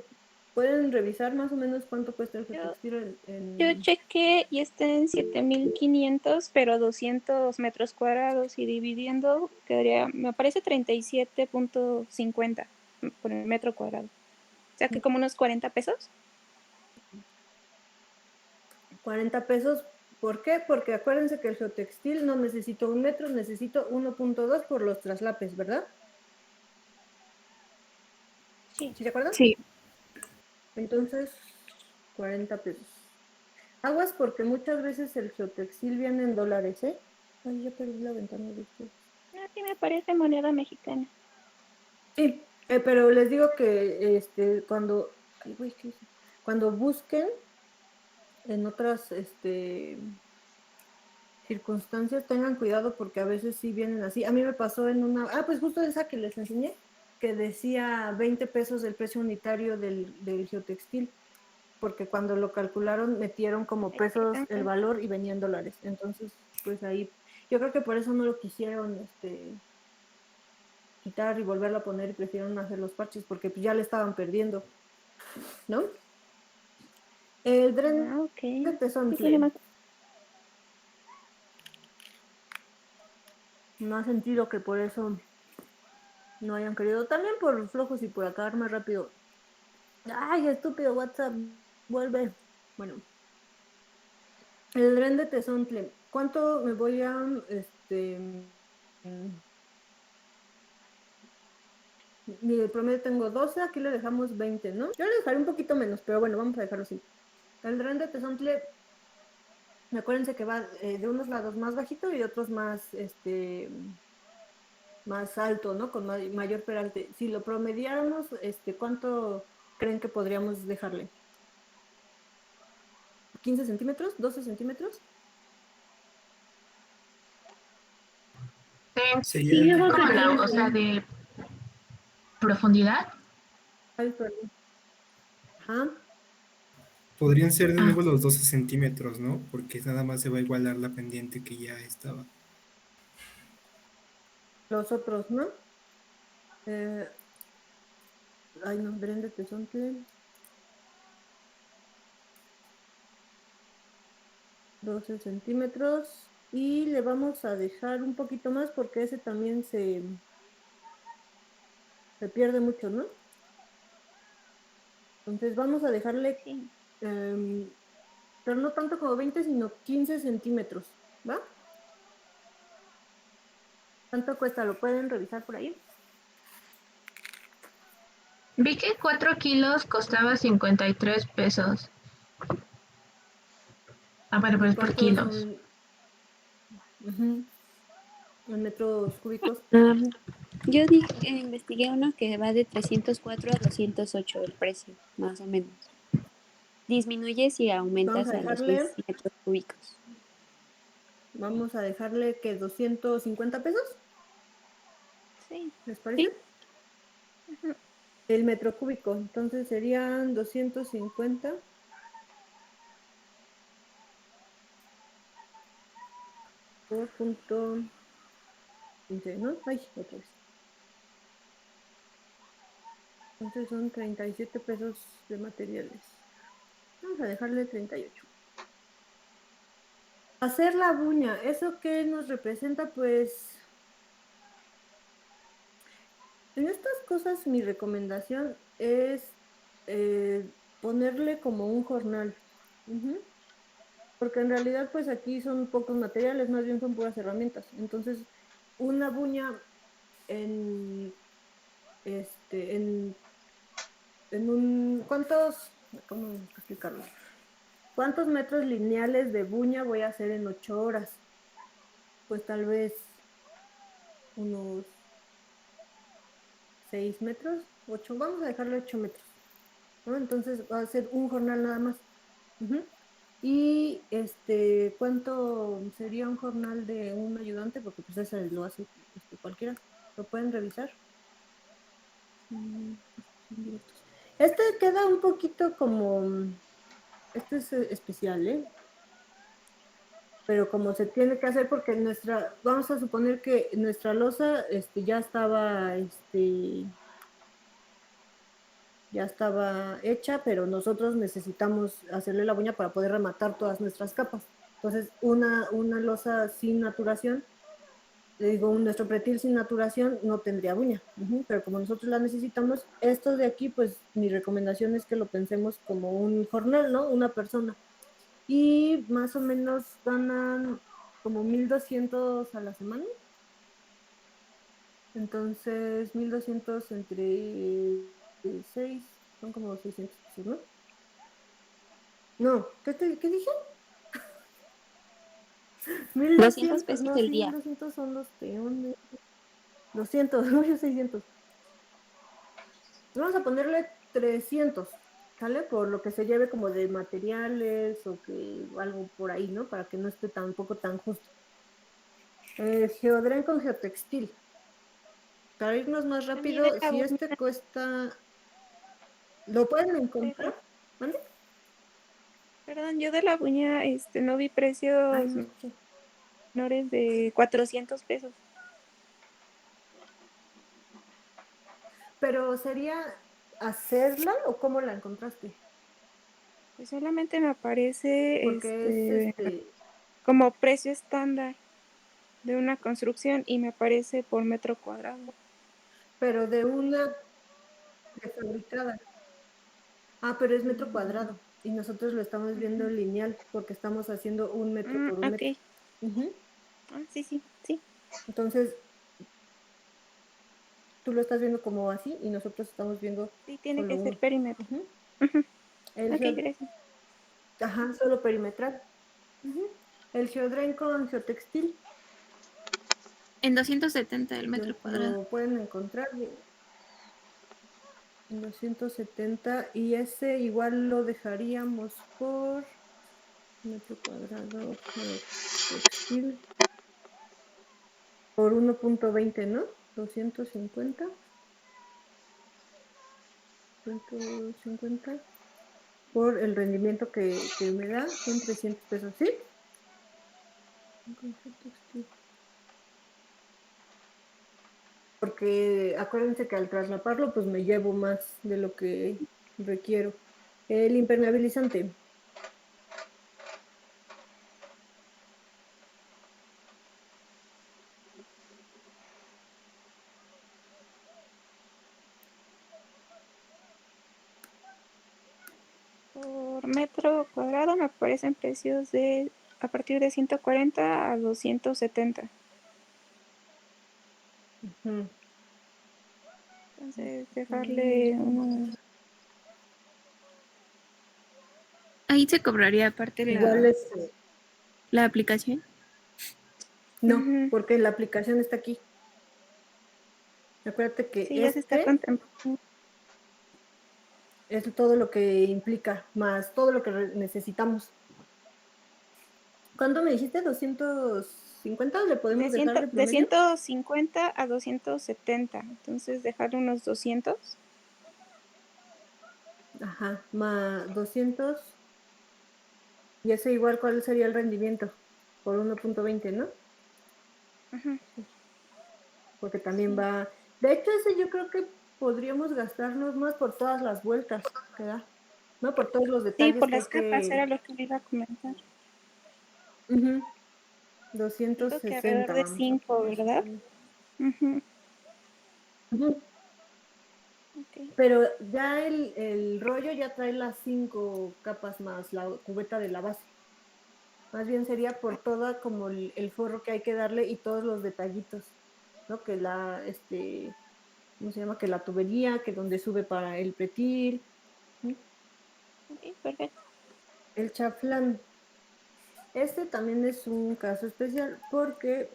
¿Pueden revisar más o menos cuánto cuesta el geotextil? Yo chequé y está en 7,500, pero 200 metros cuadrados y dividiendo quedaría, me parece 37.50 por el metro cuadrado. O sea que como unos 40 pesos. 40 pesos. ¿Por qué? Porque acuérdense que el geotextil no necesito 1 metro, necesito 1.2 por los traslapes, ¿verdad? Sí. ¿Sí se acuerdan? Sí. Entonces, 40 pesos. Aguas porque muchas veces el geotextil viene en dólares, ¿eh? Ay, ya perdí la ventana de ustedes. Aquí me parece moneda mexicana. Sí, pero les digo que cuando busquen en otras circunstancias, tengan cuidado porque a veces sí vienen así. A mí me pasó en una, pues justo esa que les enseñé, que decía 20 pesos el precio unitario del geotextil, porque cuando lo calcularon metieron como pesos el valor y venían dólares. Entonces, pues ahí, yo creo que por eso no lo quisieron quitar y volverlo a poner y prefirieron hacer los parches porque pues, ya le estaban perdiendo, ¿no? El dren de tesontle. No ha sentido que por eso no hayan querido. También por flojos y por acabar más rápido. Ay, estúpido WhatsApp, vuelve. Bueno. El dren de tesontle. ¿Cuánto me voy a el promedio tengo 12, aquí le dejamos 20, ¿no? Yo le dejaré un poquito menos, pero bueno, vamos a dejarlo así. El dren de tesontle, acuérdense que va de unos lados más bajito y de otros más, más alto, ¿no? Con mayor peralte. Si lo promediáramos, ¿cuánto creen que podríamos dejarle? ¿15 centímetros? ¿12 centímetros? Sí, yo creo que la, o sea, de profundidad. Ay, perdón. Ajá. Podrían ser de nuevo los 12 centímetros, ¿no? Porque nada más se va a igualar la pendiente que ya estaba. Los otros, ¿no? Ay, no, Brenda, que son que 12 centímetros. Y le vamos a dejar un poquito más porque ese también se pierde mucho, ¿no? Entonces vamos a dejarle, pero no tanto como 20, sino 15 centímetros, ¿va? ¿Cuánto cuesta? ¿Lo pueden revisar por ahí? Vi que 4 kilos costaba 53 pesos. Ah, bueno, pues por kilos. En metros cúbicos. Yo investigué uno que va de 304 a 208 el precio, más o menos. Disminuye si aumentas a los 6 metros cúbicos. Vamos a dejarle que 250 pesos. Sí. ¿Les parece? Sí. El metro cúbico, entonces serían 250. Por punto 15, ¿no? Ay, otra vez. Entonces son 37 pesos de materiales. Vamos a dejarle 38. Hacer la buña, ¿eso qué nos representa? Pues en estas cosas mi recomendación es ponerle como un jornal. Porque en realidad pues aquí son pocos materiales, más bien son puras herramientas. Entonces una buña en un, ¿cómo explicarlo? ¿Cuántos metros lineales de buña voy a hacer en 8 horas? Pues tal vez unos 6 metros, 8, vamos a dejarlo 8 metros, ¿no? Entonces va a ser un jornal nada más. Y ¿cuánto sería un jornal de un ayudante? Porque pues ese lo hace cualquiera. ¿Lo pueden revisar? Este queda un poquito como, este es especial, ¿eh? pero como se tiene que hacer porque vamos a suponer que nuestra losa ya estaba hecha, pero nosotros necesitamos hacerle la uña para poder rematar todas nuestras capas. Entonces, una losa sin naturación, nuestro pretil sin naturación no tendría uña, pero como nosotros la necesitamos, esto de aquí, pues mi recomendación es que lo pensemos como un jornal, ¿no? Una persona. Y más o menos ganan como 1,200 a la semana. Entonces, 1,200 entre 6 son como 600 pesos, ¿no? No, ¿qué dije? 200 pesos el día. 1,200 son los peones. 200, no, yo 600. Vamos a ponerle 300, ¿sale? Por lo que se lleve como de materiales o que algo por ahí, ¿no? Para que no esté tampoco tan justo. Geodren con geotextil. Para irnos más rápido, si este cuesta... ¿Lo pueden encontrar? ¿Vale? Perdón, yo de la uña no vi precios menores de 400 pesos. ¿Pero sería hacerla o cómo la encontraste? Pues solamente me aparece Porque como precio estándar de una construcción y me aparece por metro cuadrado. Pero de una prefabricada. Ah, pero es metro cuadrado y nosotros lo estamos viendo lineal porque estamos haciendo 1 metro por 1 metro. Sí. Entonces, tú lo estás viendo como así y nosotros estamos viendo. Sí, tiene que ser perímetro. Gracias. Ajá, solo perimetral. El geodren con geotextil. En 270 el metro cuadrado. Lo pueden encontrar en 270 y ese igual lo dejaríamos por metro cuadrado geotextil por 1.20, ¿no? 250 por el rendimiento que me da, son 300 pesos, ¿sí? Porque acuérdense que al traslaparlo pues me llevo más de lo que requiero. El impermeabilizante. Por metro cuadrado me aparecen precios a partir de 140 a 270. Entonces, dejarle unos... Ahí se cobraría aparte la aplicación. No, porque la aplicación está aquí. Acuérdate que sí, ya se está contemplando. Es todo lo que implica, más todo lo que necesitamos. ¿Cuánto me dijiste? ¿250? ¿Le podemos dejar de promedio? De 150 a 270. Entonces, dejarle unos 200. Ajá, más 200. Y ese igual, ¿cuál sería el rendimiento? Por 1.20, ¿no? Ajá. Porque también va... De hecho, ese yo creo que podríamos gastarnos más por todas las vueltas que da, ¿no? Por todos los detalles. Sí, por las capas, era lo que me iba a comentar. 260. Creo que alrededor de 5, ¿verdad? Okay. Pero ya el rollo ya trae las 5 capas más la cubeta de la base. Más bien sería por toda como el forro que hay que darle y todos los detallitos, ¿no? Que ¿cómo se llama? Que la tubería, que donde sube para el pretil. Ok, perfecto. El chaflán. Este también es un caso especial porque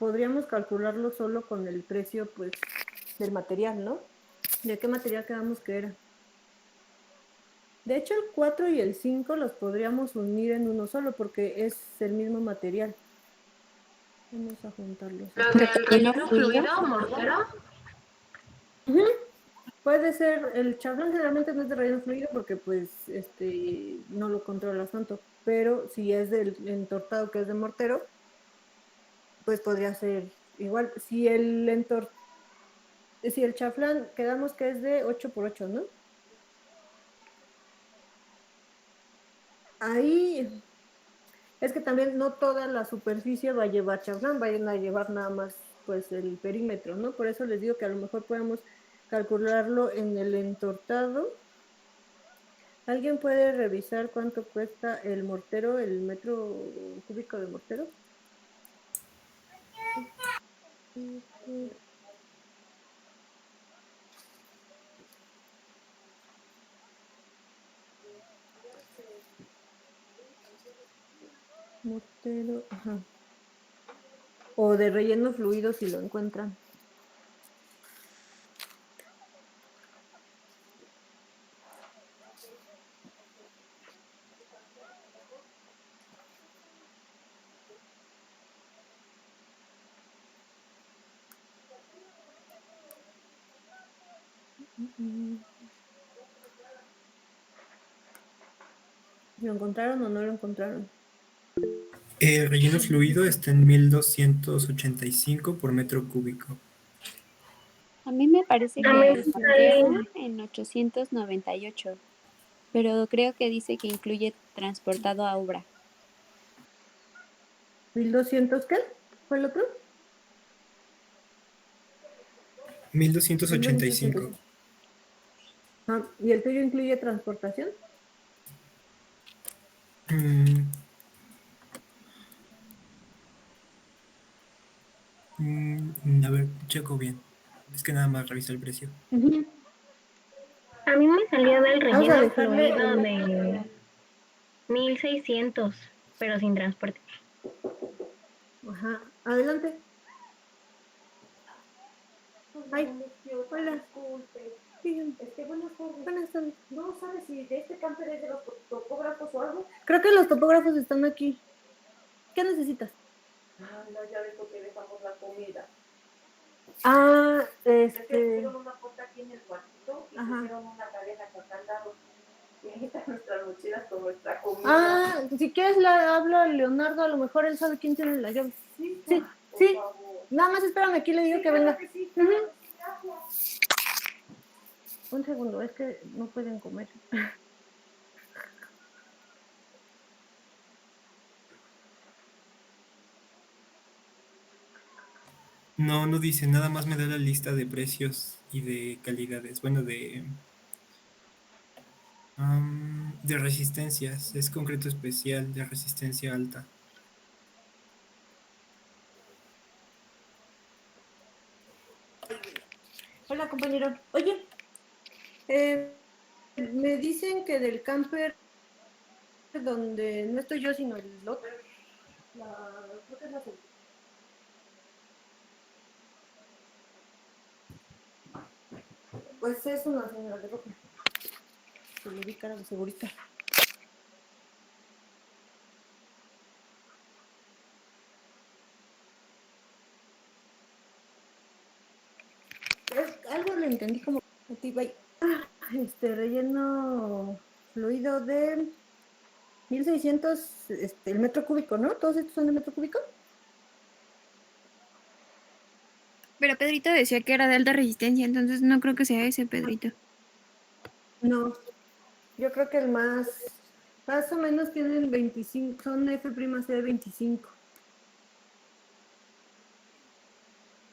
podríamos calcularlo solo con el precio, pues, del material, ¿no? ¿De qué material quedamos que era? De hecho, el 4 y el 5 los podríamos unir en uno solo porque es el mismo material. Vamos a juntarlos. ¿Lo del relleno fluido, mortero? Puede ser, el chaflán generalmente no es de relleno fluido porque pues no lo controlas tanto. pero si es del entortado que es de mortero, pues podría ser igual. Si el chaflán quedamos que es de 8x8, ¿no? Ahí es que también no toda la superficie va a llevar chaflán, vayan a llevar nada más pues el perímetro, ¿no? Por eso les digo que a lo mejor podemos calcularlo en el entortado. ¿Alguien puede revisar cuánto cuesta el mortero, el metro cúbico de mortero? Mortero, ajá. O de relleno fluido si lo encuentran. ¿Lo encontraron o no lo encontraron? El relleno fluido está en 1285 por metro cúbico. A mí me parece que el mortero en 898, pero creo que dice que incluye transportado a obra. ¿1200 qué? ¿Fue el otro? 1285. Ah, ¿y el tuyo incluye transportación? A ver, checo bien. Es que nada más revisa el precio. A mí me salió del Vamos a relleno dejarle fluido de 1600, pero sin transporte. Ajá, adelante. Ay, hola. Buenas tardes. ¿No sabes si de este camper es de los topógrafos o algo? Creo que los topógrafos están aquí. ¿Qué necesitas? La llave porque dejamos la comida. Ah, Es que pusieron una puerta aquí en el cuartito y pusieron una cadena con candado. Y ahí están nuestras mochilas con nuestra comida. Ah, si quieres la hablo a Leonardo, a lo mejor él sabe quién tiene la llave. Sí. Nada más espérame aquí, le digo que venga. Sí, Un segundo, es que no pueden comer. No, no dice, nada más me da la lista de precios y de calidades. Bueno, de resistencias. Es concreto especial de resistencia alta. Hola, compañero. Oye, me dicen que del camper donde no estoy yo, sino el otro. Creo que es la segunda. Pues es una señora de ropa. Se le di cara de segurita. Algo le entendí como relleno fluido de 1600 el metro cúbico, ¿no? ¿Todos estos son de metro cúbico? Pero Pedrito decía que era de alta resistencia, entonces no creo que sea ese, Pedrito. No, yo creo que el más o menos tienen 25, son F''C de 25.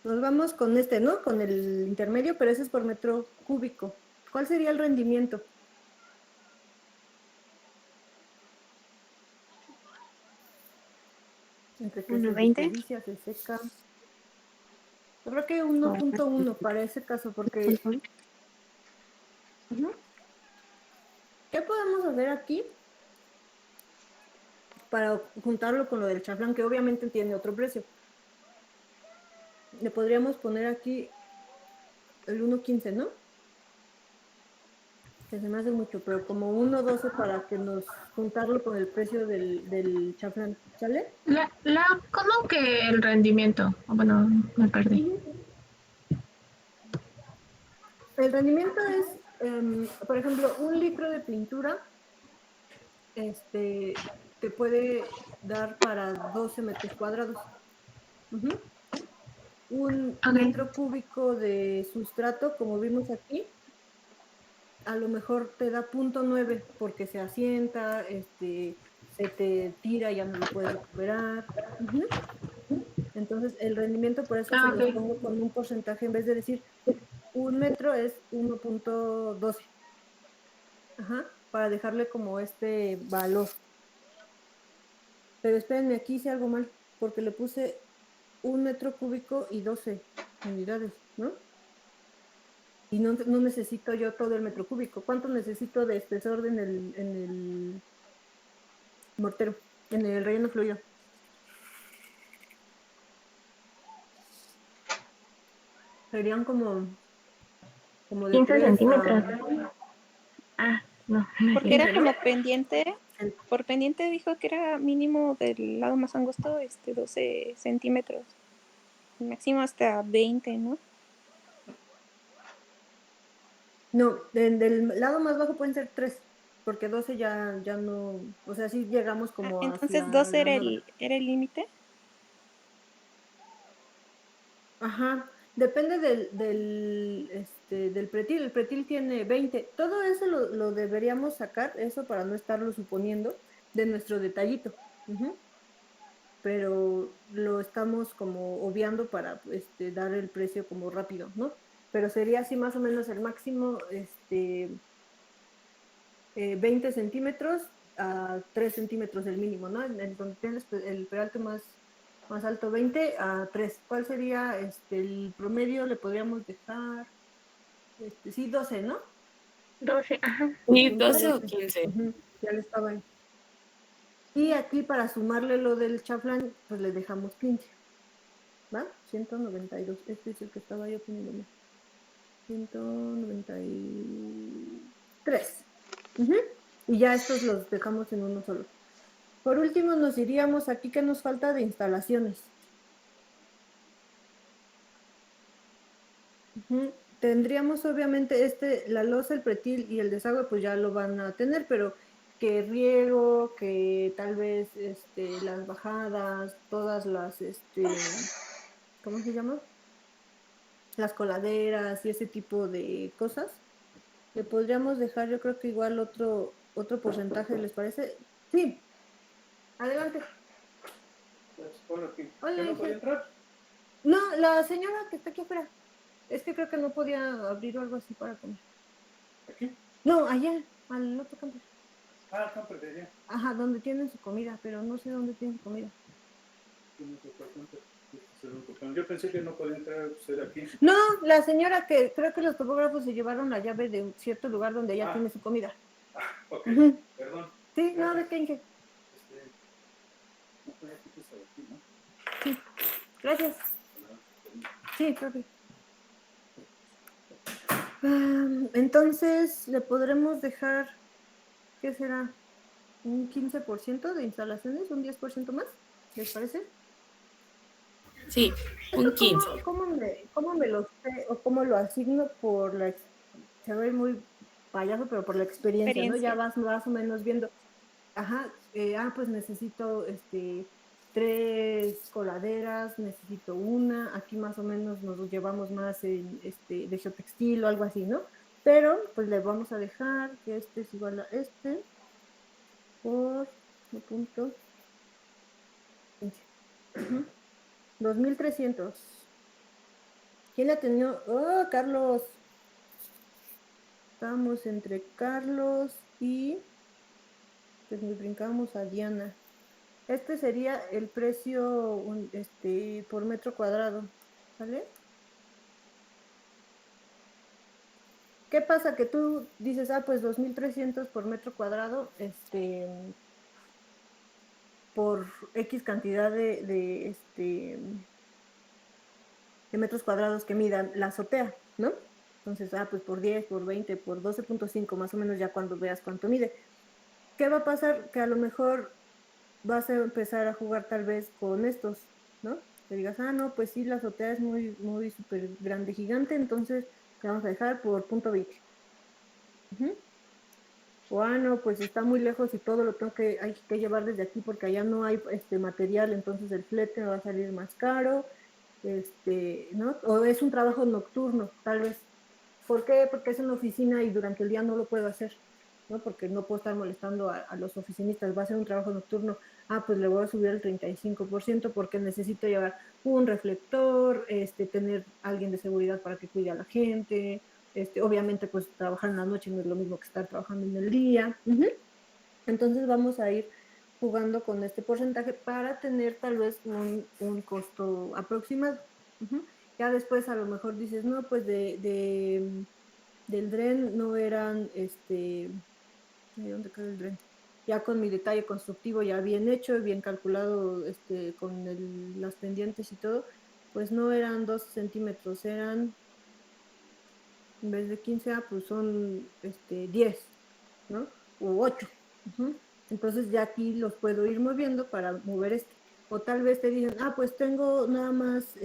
Nos vamos con este, ¿no? Con el intermedio, pero ese es por metro cúbico. ¿Cuál sería el rendimiento? Entre que 1.20. se seca. Yo creo que 1.1 para ese caso, porque... ¿Qué podemos hacer aquí para juntarlo con lo del chaflán, que obviamente tiene otro precio? Le podríamos poner aquí el 1.15, ¿no? Que se me hace mucho, pero como 1.12 para que nos juntarlo con el precio del chaflán, ¿sale? ¿Cómo que el rendimiento? Bueno, me perdí. El rendimiento es, por ejemplo, 1 litro de pintura, que que puede dar para 12 metros cuadrados. Un metro cúbico de sustrato, como vimos aquí, a lo mejor te da 0.9 porque se asienta, se te tira, ya no lo puedes recuperar. Entonces, el rendimiento por eso se los pongo con un porcentaje, en vez de decir 1 metro es 1.12. Para dejarle como este valor. Pero espérenme, aquí hice algo mal, porque le puse 1 metro cúbico y 12 unidades, ¿no? Y no necesito yo todo el metro cúbico. ¿Cuánto necesito de espesor en el mortero, en el relleno fluido? Serían como de 15 centímetros. No. Porque era como pendiente. Por pendiente dijo que era mínimo del lado más angosto 12 centímetros. Máximo hasta 20, ¿no? No, del lado más bajo pueden ser 3, porque 12 ya no, o sea, sí llegamos como entonces hacia 12 era el límite. Ajá, depende del pretil. El pretil tiene 20. Todo eso lo deberíamos sacar, eso para no estarlo suponiendo, de nuestro detallito. Pero lo estamos como obviando para dar el precio como rápido, ¿no? Pero sería así más o menos el máximo, 20 centímetros a 3 centímetros el mínimo, ¿no? En donde tienes el peralte más alto, 20 a 3. ¿Cuál sería el promedio? Le podríamos dejar, sí, 12, ¿no? 12, ajá. Sí, 12 o 15. Ya le estaba ahí. Y aquí para sumarle lo del chaflán, pues le dejamos 15. ¿Va? 192. Este es el que estaba yo poniéndome. 193. Y ya estos los dejamos en uno solo. Por último, nos iríamos aquí que nos falta de instalaciones. Tendríamos obviamente la losa, el pretil y el desagüe, pues ya lo van a tener, pero que riego, que tal vez las bajadas, todas las, ¿cómo se llama? Las coladeras y ese tipo de cosas. Le podríamos dejar, yo creo que igual otro porcentaje, ¿les parece? Sí. Adelante. Hola, ¿no podía entrar? No, la señora que está aquí afuera. Es que creo que no podía abrir o algo así para comer. ¿Aquí? No, allá, al otro camper. Ah, camper de allá. Ajá, donde tienen su comida, pero no sé dónde tienen su comida. Yo pensé que no podía entrar usted aquí. No, la señora que creo que los topógrafos se llevaron la llave de un cierto lugar donde ella tiene su comida. Ok, perdón. Sí, no, de qué. Sí, gracias. Sí, papi. Entonces, le podremos dejar, ¿qué será? ¿Un 15% de instalaciones? ¿Un 10% más? ¿Les parece? Sí, un 15. ¿Cómo me lo sé o cómo lo asigno por se ve muy payaso, pero por la experiencia, ¿no? Ya vas más o menos viendo, ajá, pues necesito 3 coladeras, necesito una, aquí más o menos nos llevamos más en de geotextil o algo así, ¿no? Pero pues le vamos a dejar que este es igual a por punto 15. 2,300. ¿Quién la tenía? ¡Oh, Carlos! Estábamos entre Carlos y pues nos brincamos a Diana. Este sería el precio por metro cuadrado, ¿sale? ¿Qué pasa? Que tú dices, pues 2,300 por metro cuadrado, por X cantidad de metros cuadrados que midan la azotea, ¿no? Entonces, pues por 10, por 20, por 12.5, más o menos ya cuando veas cuánto mide. ¿Qué va a pasar? Que a lo mejor vas a empezar a jugar tal vez con estos, ¿no? Que digas, no, pues sí, la azotea es muy, muy súper grande, gigante, entonces te vamos a dejar por .20. O no, pues está muy lejos y todo lo hay que llevar desde aquí porque allá no hay material, entonces el flete me va a salir más caro, ¿no? O es un trabajo nocturno, tal vez. ¿Por qué? Porque es una oficina y durante el día no lo puedo hacer, ¿no? Porque no puedo estar molestando a los oficinistas, va a ser un trabajo nocturno, pues le voy a subir el 35% porque necesito llevar un reflector, tener alguien de seguridad para que cuide a la gente, obviamente pues trabajar en la noche no es lo mismo que estar trabajando en el día. Entonces vamos a ir jugando con este porcentaje para tener tal vez un costo aproximado. Ya después a lo mejor dices, no, pues del DREN no eran, ¿dónde queda el DREN? Ya con mi detalle constructivo ya bien hecho, bien calculado, con las pendientes y todo, pues no eran 12 centímetros, eran, en vez de 15, pues son 10, ¿no? O 8. Entonces ya aquí los puedo ir moviendo para mover O tal vez te digan, pues tengo nada más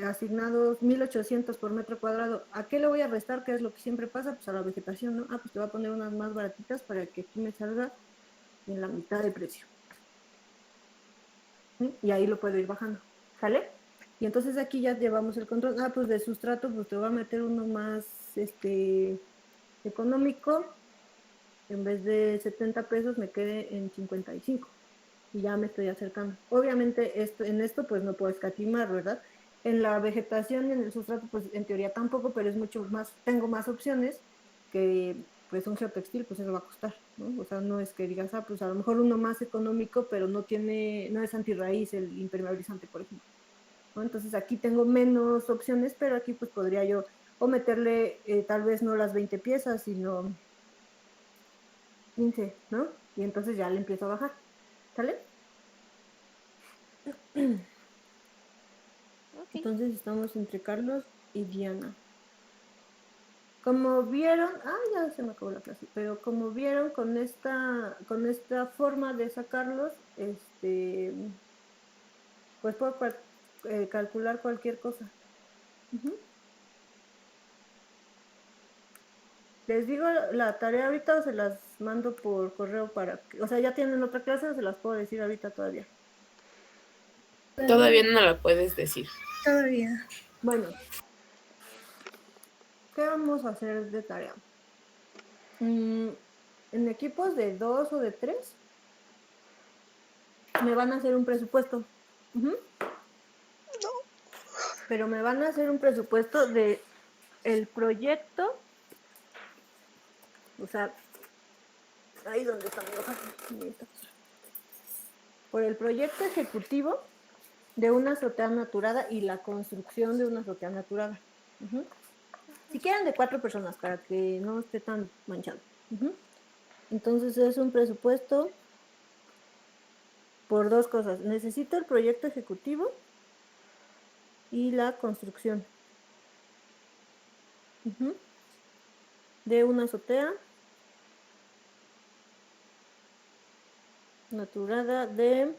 asignados 1800 por metro cuadrado. ¿A qué le voy a restar? ¿Qué es lo que siempre pasa? Pues a la vegetación, ¿no? Pues te voy a poner unas más baratitas para que aquí me salga en la mitad de precio. Y ahí lo puedo ir bajando. ¿Sale? Y entonces aquí ya llevamos el control. Pues de sustrato, pues te voy a meter uno más económico. En vez de 70 pesos me quede en 55. Y ya me estoy acercando. Obviamente en esto pues no puedo escatimar, ¿verdad? En la vegetación y en el sustrato pues en teoría tampoco, pero es mucho más, tengo más opciones que pues un geotextil pues eso va a costar, ¿no? O sea, no es que digas, pues a lo mejor uno más económico, pero no es antirraíz el impermeabilizante, por ejemplo, ¿no? Entonces aquí tengo menos opciones, pero aquí pues podría yo o meterle tal vez no las 20 piezas, sino 15, ¿no? Y entonces ya le empiezo a bajar, ¿sale? Entonces estamos entre Carlos y Diana. Como vieron, ya se me acabó la clase, pero como vieron con esta forma de sacarlos, pues puedo calcular cualquier cosa. ¿Les digo la tarea ahorita o se las mando por correo o sea, ya tienen otra clase o se las puedo decir ahorita todavía? Todavía no la puedes decir. Todavía. Bueno, ¿qué vamos a hacer de tarea? En equipos de 2 o de 3 me van a hacer un presupuesto. Pero me van a hacer un presupuesto de el proyecto, o sea, ahí donde está mi hoja. Por el proyecto ejecutivo de una azotea naturada y la construcción de una azotea naturada. Si quieren de 4 personas para que no esté tan manchado. Entonces es un presupuesto por 2 cosas. Necesito el proyecto ejecutivo y la construcción de una azotea naturada de...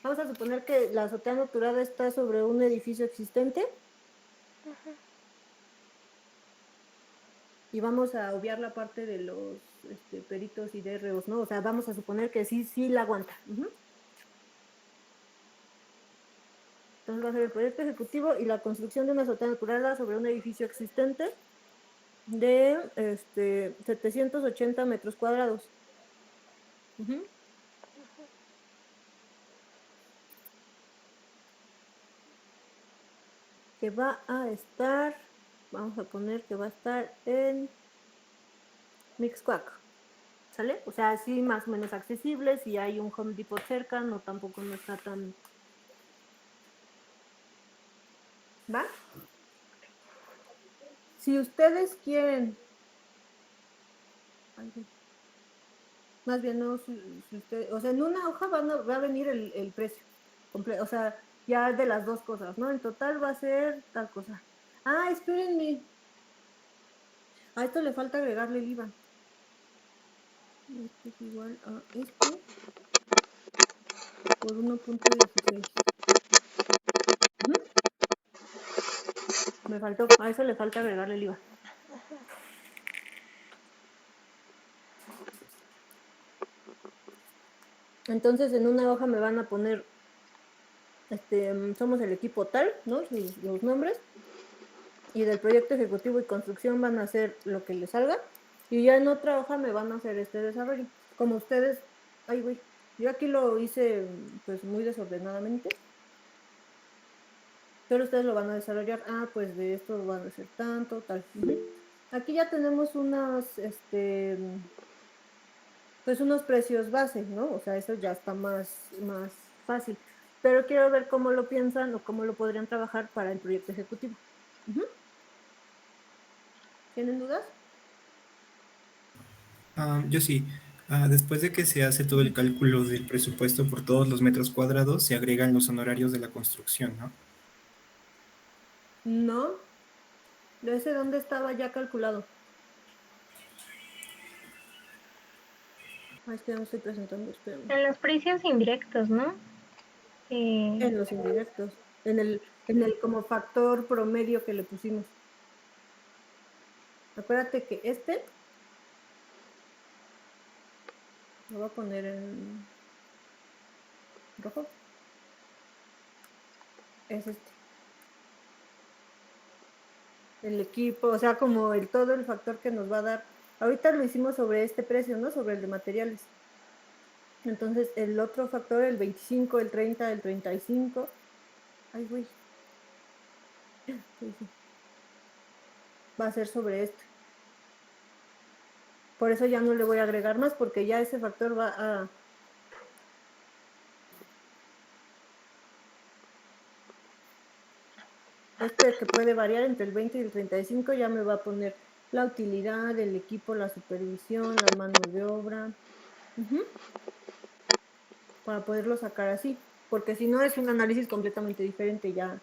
Vamos a suponer que la azotea naturada está sobre un edificio existente. Y vamos a obviar la parte de los peritos y DROs, ¿no? O sea, vamos a suponer que sí la aguanta. Entonces va a ser el proyecto ejecutivo y la construcción de una azotea naturada sobre un edificio existente de 780 metros cuadrados. Que va a estar, vamos a poner que va a estar en Mixcoac, ¿sale? O sea, sí más o menos accesible, si hay un Home Depot cerca, tampoco no está tan... ¿Va? Si ustedes quieren... Más bien, no, si ustedes... O sea, en una hoja va a venir el precio completo, o sea, ya de las 2 cosas, ¿no? En total va a ser tal cosa. Espérenme. A esto le falta agregarle el IVA. Esto es igual a esto por 1.16. Me faltó, a eso le falta agregarle el IVA. Entonces en una hoja me van a poner, somos el equipo tal, ¿no? Los nombres. Y del proyecto ejecutivo y construcción van a hacer lo que les salga. Y ya en otra hoja me van a hacer este desarrollo. Como ustedes, ay güey, yo aquí lo hice pues muy desordenadamente. Pero ustedes lo van a desarrollar, pues de esto van a hacer tanto, tal. Aquí ya tenemos pues unos precios base, ¿no? O sea, eso ya está más fácil. Pero quiero ver cómo lo piensan o cómo lo podrían trabajar para el proyecto ejecutivo. ¿Tienen dudas? Yo sí. Después de que se hace todo el cálculo del presupuesto por todos los metros cuadrados, se agregan los honorarios de la construcción, ¿no? No. ¿De ese dónde estaba ya calculado? Es que ya me estoy presentando, espérame. En los precios indirectos, ¿no? En los indirectos. En el como factor promedio que le pusimos. Acuérdate que lo voy a poner en rojo. Es el equipo, o sea, como todo el factor que nos va a dar. Ahorita lo hicimos sobre este precio, ¿no? Sobre el de materiales. Entonces, el otro factor, el 25, el 30, el 35. Ay, güey. Sí. Va a ser sobre esto. Por eso ya no le voy a agregar más, porque ya ese factor va a... que puede variar entre el 20 y el 35, ya me va a poner la utilidad, el equipo, la supervisión, la mano de obra. Para poderlo sacar así. Porque si no es un análisis completamente diferente, ya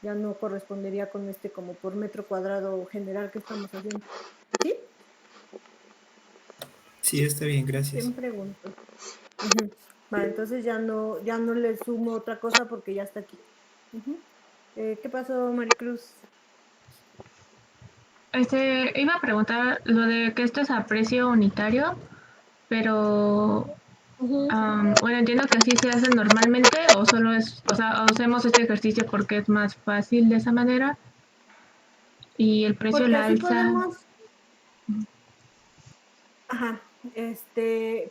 no correspondería con como por metro cuadrado general que estamos haciendo. ¿Sí? Sí, está bien, gracias. ¿Quién preguntó? Vale, entonces ya no le sumo otra cosa porque ya está aquí. ¿Qué pasó, Maricruz? Iba a preguntar lo de que esto es a precio unitario, pero bueno, entiendo que así se hace normalmente o solo es, o sea, hacemos este ejercicio porque es más fácil de esa manera y el precio Porque la así alza. podemos... Ajá,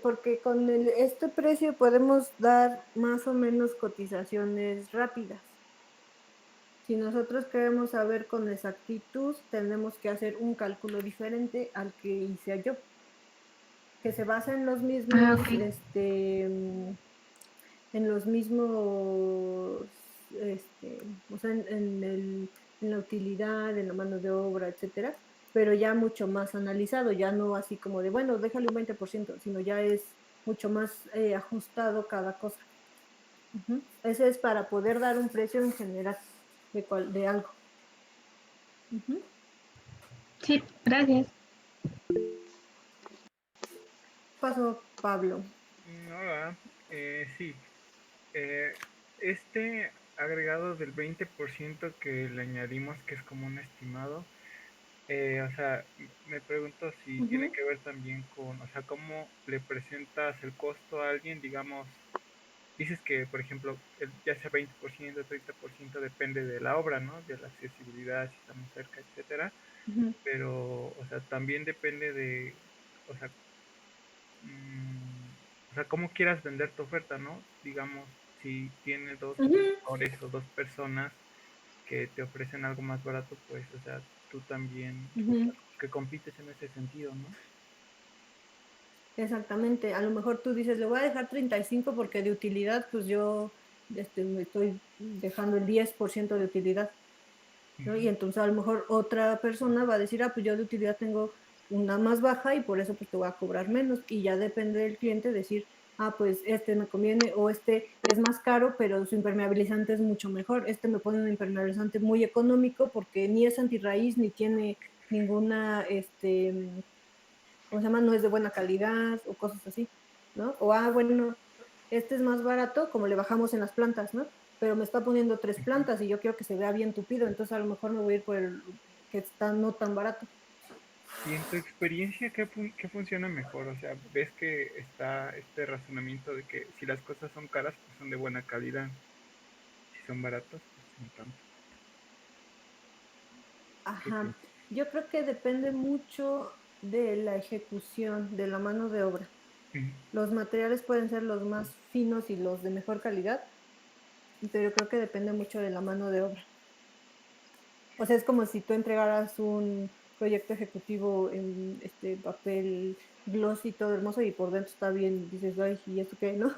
porque con este precio podemos dar más o menos cotizaciones rápidas. Si nosotros queremos saber con exactitud, tenemos que hacer un cálculo diferente al que hice yo, que se basa en los mismos, en los mismos, o sea, en la utilidad, en la mano de obra, etcétera, pero ya mucho más analizado, ya no así como de, bueno, déjale un 20%, sino ya es mucho más ajustado cada cosa. Ese es para poder dar un precio en general de algo. Sí, gracias. Pasó Pablo. Hola, sí. Este agregado del 20% que le añadimos, que es como un estimado, o sea, me pregunto si tiene que ver también con, o sea, cómo le presentas el costo a alguien, digamos, dices que, por ejemplo, ya sea 20%, 30% depende de la obra, ¿no? De la accesibilidad, si estamos cerca, etcétera. Pero, o sea, también depende de, o sea, cómo quieras vender tu oferta, ¿no? Digamos, si tienes dos vendedores o dos personas que te ofrecen algo más barato, pues, o sea, tú también, que compites en ese sentido, ¿no? Exactamente, a lo mejor tú dices, le voy a dejar 35 porque de utilidad, pues yo me estoy dejando el 10% de utilidad, ¿no? Y entonces a lo mejor otra persona va a decir, pues yo de utilidad tengo una más baja y por eso pues te voy a cobrar menos, y ya depende del cliente decir, pues me conviene, o es más caro, pero su impermeabilizante es mucho mejor, me pone un impermeabilizante muy económico porque ni es antirraíz, ni tiene ninguna, ¿cómo se llama? No es de buena calidad o cosas así, ¿no? O, bueno, es más barato, como le bajamos en las plantas, ¿no? Pero me está poniendo 3 plantas y yo quiero que se vea bien tupido, entonces a lo mejor me voy a ir por el que está no tan barato. Y en tu experiencia, ¿qué funciona mejor? O sea, ¿ves que está este razonamiento de que si las cosas son caras, pues son de buena calidad? Si son baratas, pues no tanto. Ajá, yo creo que depende mucho de la ejecución, de la mano de obra. Los materiales pueden ser los más finos y los de mejor calidad, pero creo que depende mucho de la mano de obra. O sea, es como si tú entregaras un proyecto ejecutivo en este papel glossy, todo hermoso, y por dentro está bien, dices, ay, ¿y esto qué, no?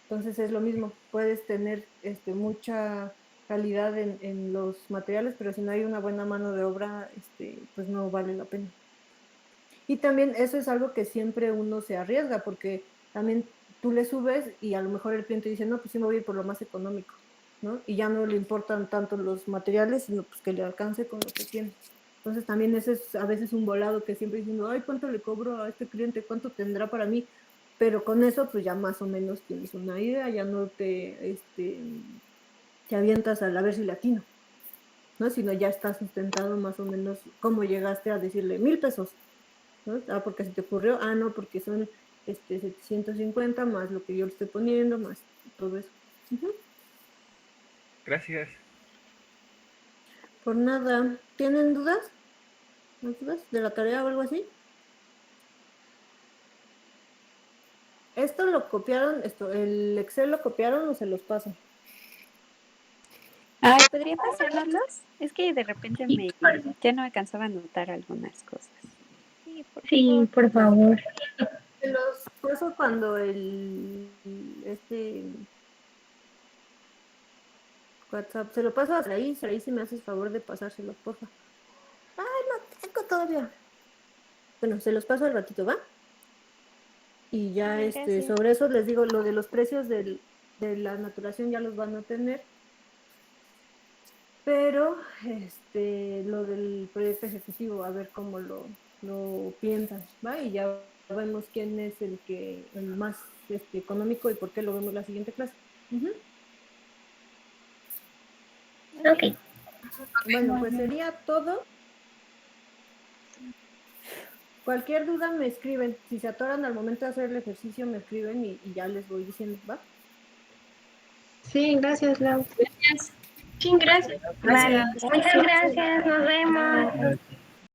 Entonces es lo mismo, puedes tener mucha calidad en los materiales, pero si no hay una buena mano de obra, pues no vale la pena. Y también eso es algo que siempre uno se arriesga, porque también tú le subes y a lo mejor el cliente dice, no, pues sí me voy a ir por lo más económico, ¿no? Y ya no le importan tanto los materiales, sino pues que le alcance con lo que tiene. Entonces también ese es a veces un volado que siempre diciendo, ay, ¿cuánto le cobro a este cliente? ¿Cuánto tendrá para mí? Pero con eso pues ya más o menos tienes una idea, ya no te avientas a ver si latino, ¿no? Sino ya está sustentado más o menos cómo llegaste a decirle 1,000 pesos, ¿no? Ah, porque se te ocurrió, no, porque son 750 más lo que yo le estoy poniendo, más todo eso. Gracias. Por nada. ¿Tienen dudas? ¿No dudas de la tarea o algo así? ¿Esto lo copiaron? ¿El Excel lo copiaron o se los paso? Ay, ¿podría pasárnoslos? Es que de repente ya no alcanzaba a notar algunas cosas. Sí, por favor. Se los paso cuando WhatsApp, se lo paso a Saraí si me haces favor de pasárselos, porfa. Ay, no tengo todavía. Bueno, se los paso al ratito, ¿va? Y ya sobre eso les digo, lo de los precios de la naturación ya los van a tener. Pero lo del proyecto ejecutivo, a ver cómo lo piensan, ¿va? Y ya vemos quién es el más económico y por qué lo vemos en la siguiente clase. Ok. Bueno, pues sería todo. Cualquier duda me escriben. Si se atoran al momento de hacer el ejercicio, me escriben y ya les voy diciendo, ¿va? Sí, gracias, Lau. Gracias. Sí, gracias. Vale. Muchas gracias. Nos vemos.